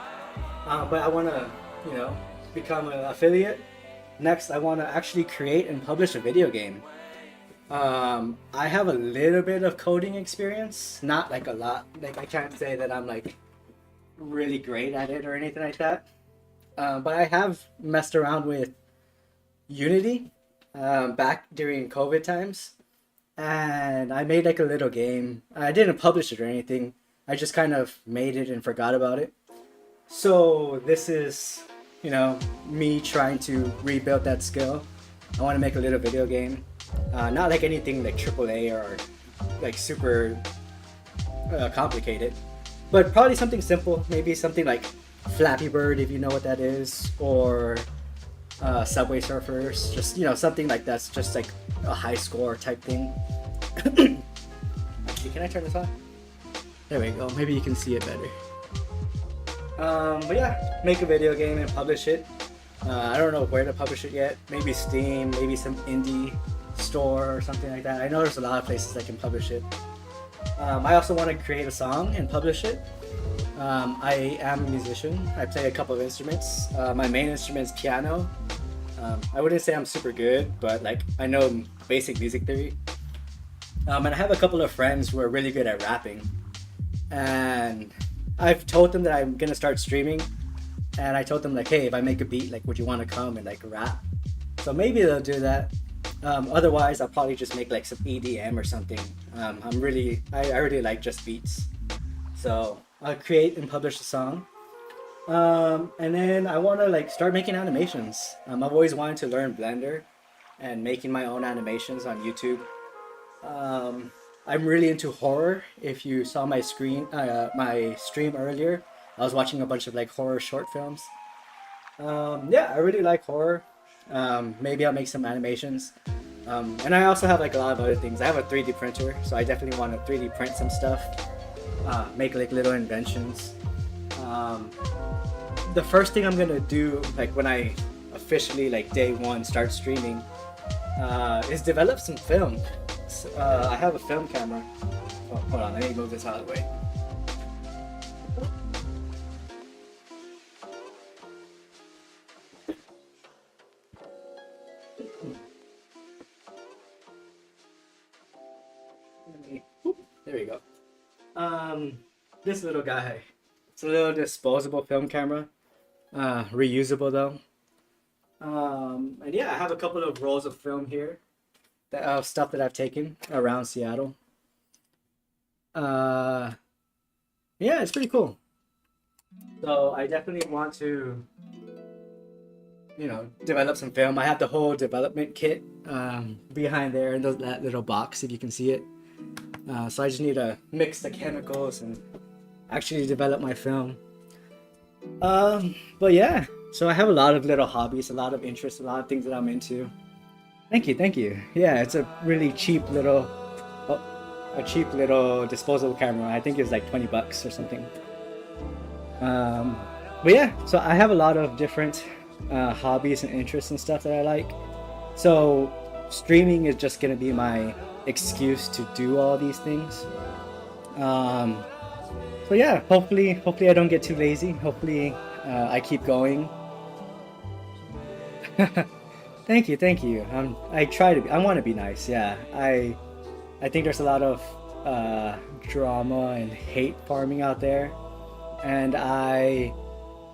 But I want to, you know, become an affiliate. Next, I want to actually create and publish a video game. I have a little bit of coding experience, not like a lot. Like, I can't say that I'm like really great at it or anything like that. But I have messed around with Unity back during COVID times, and I made like a little game. I didn't publish it or anything. I just kind of made it and forgot about it. So this is, you know, me trying to rebuild that skill. I want to make a little video game. Not like anything like AAA or like super complicated, but probably something simple. Maybe something like Flappy Bird, if you know what that is, or Subway Surfers. Just, you know, something like that's just like a high score type thing. Actually, can I turn this on? There we go. Maybe you can see it better. But yeah, make a video game and publish it. I don't know where to publish it yet. Maybe Steam, maybe some indie store or something like that. I know there's a lot of places that can publish it. I also want to create a song and publish it. I am a musician. I play a couple of instruments. My main instrument is piano. I wouldn't say I'm super good, but like I know basic music theory. And I have a couple of friends who are really good at rapping. And I've told them that I'm gonna start streaming, and I told them like, hey, if I make a beat, like, would you want to come and like rap? So maybe they'll do that. Otherwise, I'll probably just make like some EDM or something. I really like just beats, so I'll create and publish a song. And then I want to like start making animations. I've always wanted to learn Blender and making my own animations on YouTube. I'm really into horror. If you saw my stream earlier, I was watching a bunch of like horror short films. Yeah, I really like horror. Maybe I'll make some animations. And I also have like a lot of other things. I have a 3D printer, so I definitely want to 3D print some stuff, make like little inventions. The first thing I'm gonna do, like when I officially like day one start streaming, is develop some film. I have a film camera. Oh, hold on, let me move this out of the way. There we go. This little guy. It's a little disposable film camera. Reusable though. And yeah, I have a couple of rolls of film here. That stuff that I've taken around Seattle. Yeah, it's pretty cool. So I definitely want to, you know, develop some film. I have the whole development kit behind there in that little box, if you can see it. So I just need to mix the chemicals and actually develop my film. But yeah, so I have a lot of little hobbies, a lot of interests, a lot of things that I'm into. Thank you. Yeah, it's a really cheap little disposable camera. I think it's like $20 or something. But yeah, so I have a lot of different hobbies and interests and stuff that I like. So streaming is just gonna be my excuse to do all these things. So yeah, hopefully I don't get too lazy. Hopefully I keep going. Thank you. I want to be nice. Yeah, I think there's a lot of drama and hate farming out there, and I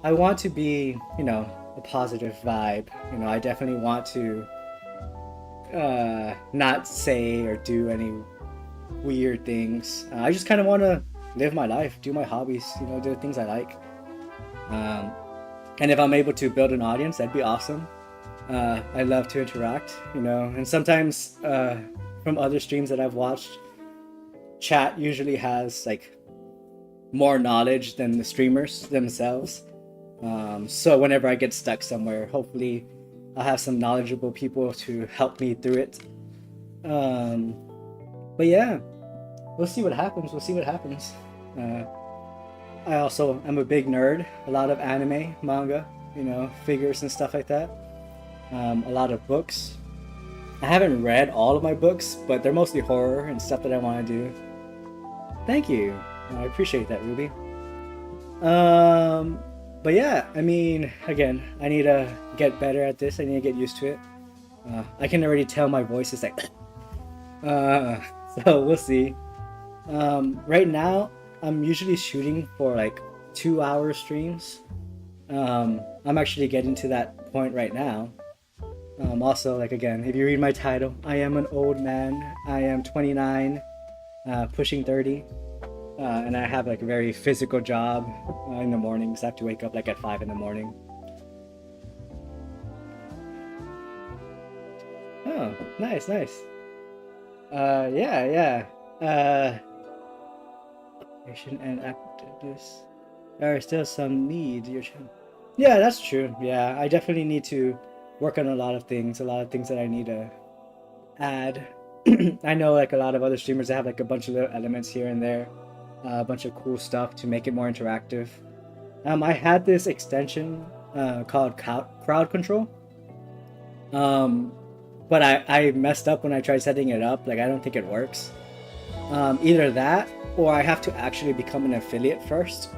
want to be, you know, a positive vibe. You know, I definitely want to not say or do any weird things. I just kind of want to live my life, do my hobbies, you know, do the things I like. And if I'm able to build an audience, that'd be awesome. I love to interact, you know, and sometimes from other streams that I've watched, chat usually has like more knowledge than the streamers themselves. So whenever I get stuck somewhere, hopefully I'll have some knowledgeable people to help me through it. But yeah, we'll see what happens. I also am a big nerd. A lot of anime, manga, you know, figures and stuff like that. A lot of books. I haven't read all of my books, but they're mostly horror and stuff that I want to do. Thank you. I appreciate that, Ruby. But yeah, I mean, again, I need to get better at this. I need to get used to it. I can already tell my voice is like... so we'll see. Right now, I'm usually shooting for like 2-hour streams. I'm actually getting to that point right now. Also, like again, if you read my title, I am an old man. I am 29, pushing 30. And I have like a very physical job in the mornings. I have to wake up like at 5 in the morning. Oh, nice. Yeah. Patient and activeness. There are still some needs. Yeah, that's true. Yeah, I definitely need to work on a lot of things that I need to add. I know like a lot of other streamers that have like a bunch of little elements here and there, a bunch of cool stuff to make it more interactive. I had this extension called Crowd Control, but I messed up when I tried setting it up. Like I don't think it works. Either that, or I have to actually become an affiliate first,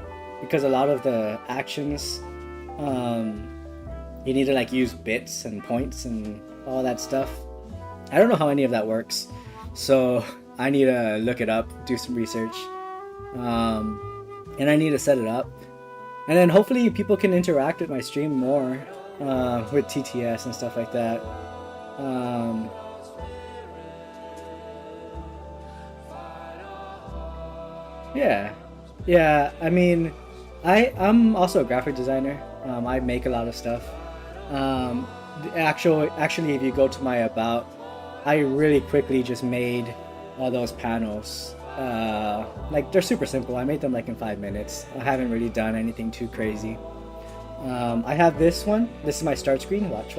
because a lot of the actions, you need to like use bits and points and all that stuff. I don't know how any of that works, so I need to look it up, do some research, and I need to set it up, and then hopefully people can interact with my stream more with TTS and stuff like that. Yeah. I mean, I'm also a graphic designer. I make a lot of stuff. Actually, if you go to my about, I really quickly just made all those panels. Like they're super simple. I made them like in 5 minutes. I haven't really done anything too crazy. I have this one. This is my start screen. Watch.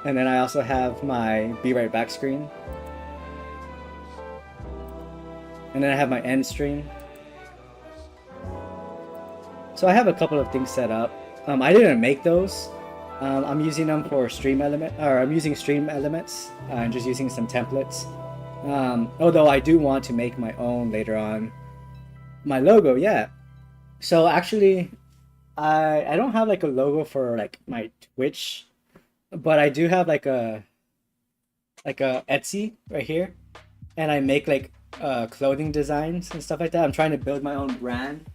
And then I also have my Be Right Back screen. And then I have my end stream. So I have a couple of things set up. I didn't make those. I'm using them for stream element, or I'm using stream elements and just using some templates. Although I do want to make my own later on. My logo, yeah. So actually, I don't have like a logo for like my Twitch, but I do have like a Etsy right here, and I make like clothing designs and stuff like that. I'm trying to build my own brand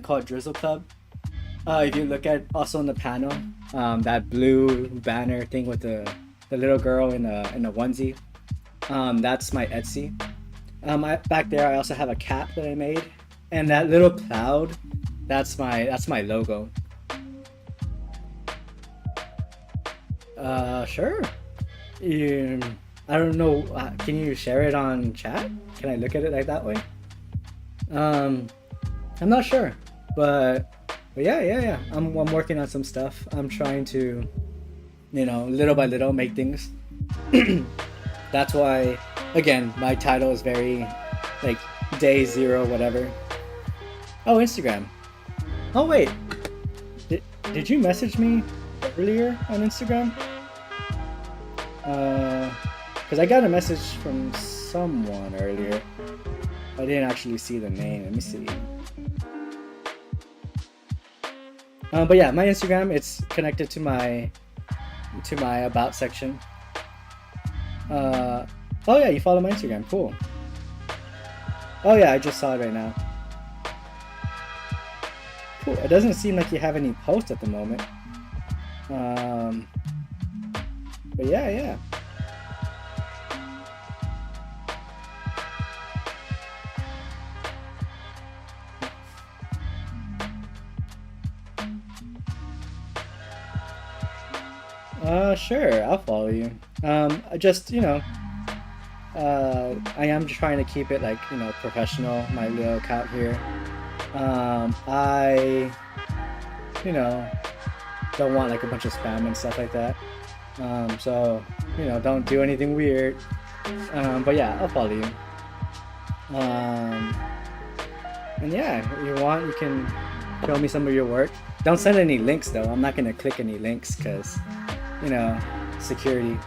called Drizzle Club. If you look at also on the panel, that blue banner thing with the little girl in a onesie, that's my Etsy. Back there I also have a cap that I made, and that little cloud, that's my logo. Sure. I don't know. Can you share it on chat? Can I look at it like that way? I'm not sure, but yeah. I'm working on some stuff. I'm trying to, little by little make things. That's why, again, my title is very, like, day 0, whatever. Oh, Instagram. Oh wait, did you message me earlier on Instagram? Because I got a message from someone earlier. I didn't actually see the name. Let me see. But yeah, my Instagram, it's connected to my about section. Oh yeah, you follow my Instagram. Cool. Oh yeah, I just saw it right now. Cool. It doesn't seem like you have any posts at the moment. But yeah. Sure, I'll follow you. Just, I am trying to keep it like, professional, my little account here. I, don't want like a bunch of spam and stuff like that. So, don't do anything weird. But yeah, I'll follow you. And yeah, if you want, you can show me some of your work. Don't send any links though. I'm not gonna click any links because, security.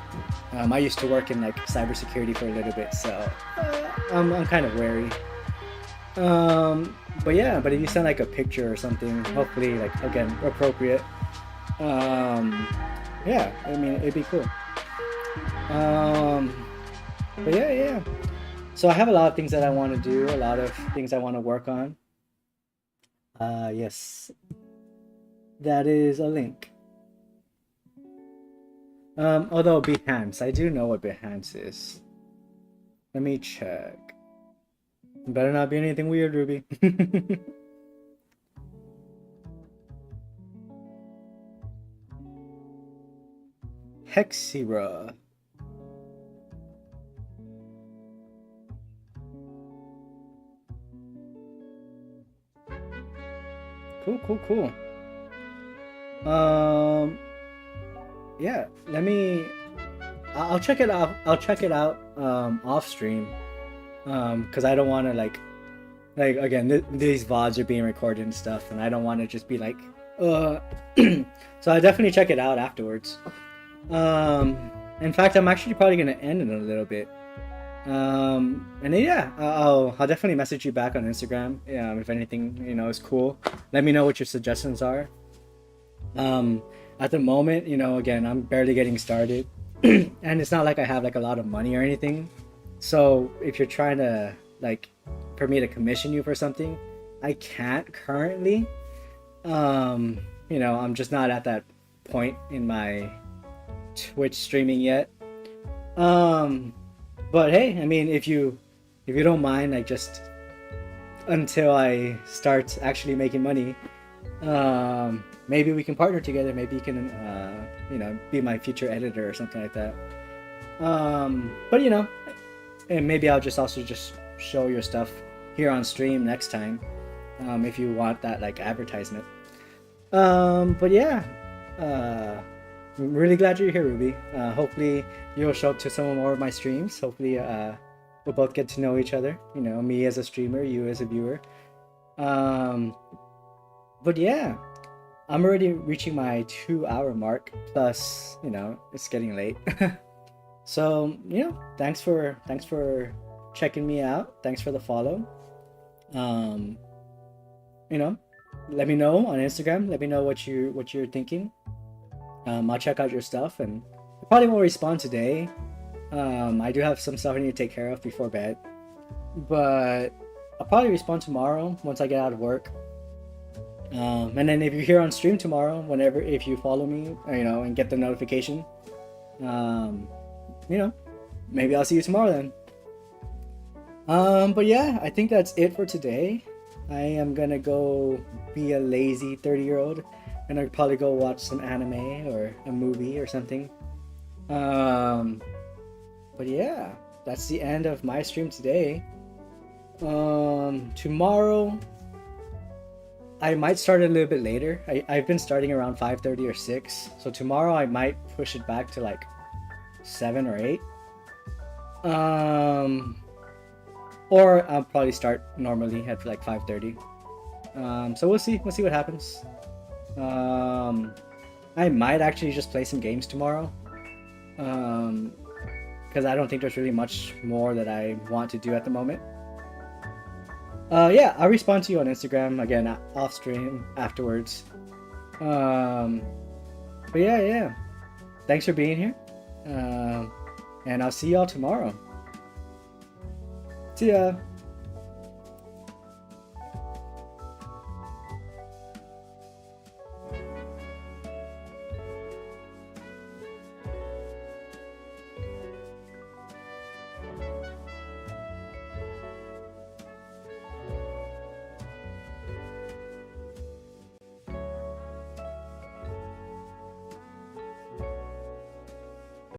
I used to work in like cybersecurity for a little bit, so I'm kind of wary. But yeah, but if you send like a picture or something, hopefully like, again, appropriate. Yeah, I mean, it'd be cool. But yeah. So I have a lot of things that I want to do, a lot of things I want to work on. Yes. That is a link. Although Behance, I do know what Behance is. Let me check. Better not be anything weird, Ruby. Hexira. Cool. Yeah, I'll check it out. I'll check it out off stream, because I don't want to like again, these VODs are being recorded and stuff, and I don't want to just be like, so I definitely check it out afterwards. In fact, I'm actually probably gonna end in a little bit. And then, yeah, I'll definitely message you back on Instagram. If anything, is cool. Let me know what your suggestions are. At the moment, again, I'm barely getting started, and it's not like I have like a lot of money or anything. So if you're trying to like for me to commission you for something, I can't currently. I'm just not at that point in my Twitch streaming yet. But hey, I mean, if you don't mind, like just until I start actually making money, maybe we can partner together. Maybe you can, be my future editor or something like that. But and maybe I'll just also just show your stuff here on stream next time, if you want that like advertisement. But yeah, I'm really glad you're here, Ruby. Hopefully you'll show up to some more of my streams. Hopefully we'll both get to know each other. You know, me as a streamer, you as a viewer. But yeah, I'm already reaching my 2-hour mark. Plus, you know, it's getting late. So, you know, thanks for checking me out. Thanks for the follow. You know, let me know on Instagram. Let me know what you're thinking. I'll check out your stuff, and I probably won't respond today. I do have some stuff I need to take care of before bed, but I'll probably respond tomorrow once I get out of work. And then if you're here on stream tomorrow, if you follow me, you know, and get the notification, you know, maybe I'll see you tomorrow then. But yeah, I think that's it for today. I am gonna go be a lazy 30-year-old, and I'll probably go watch some anime or a movie or something. But yeah, that's the end of my stream today. Tomorrow I might start a little bit later. I've been starting around 5:30 or 6, so tomorrow I might push it back to like 7 or 8. Or I'll probably start normally at like 5:30. So we'll see what happens. I might actually just play some games tomorrow, because I don't think there's really much more that I want to do at the moment. Yeah, I'll respond to you on Instagram again off stream afterwards. But yeah, thanks for being here, and I'll see y'all tomorrow. See ya.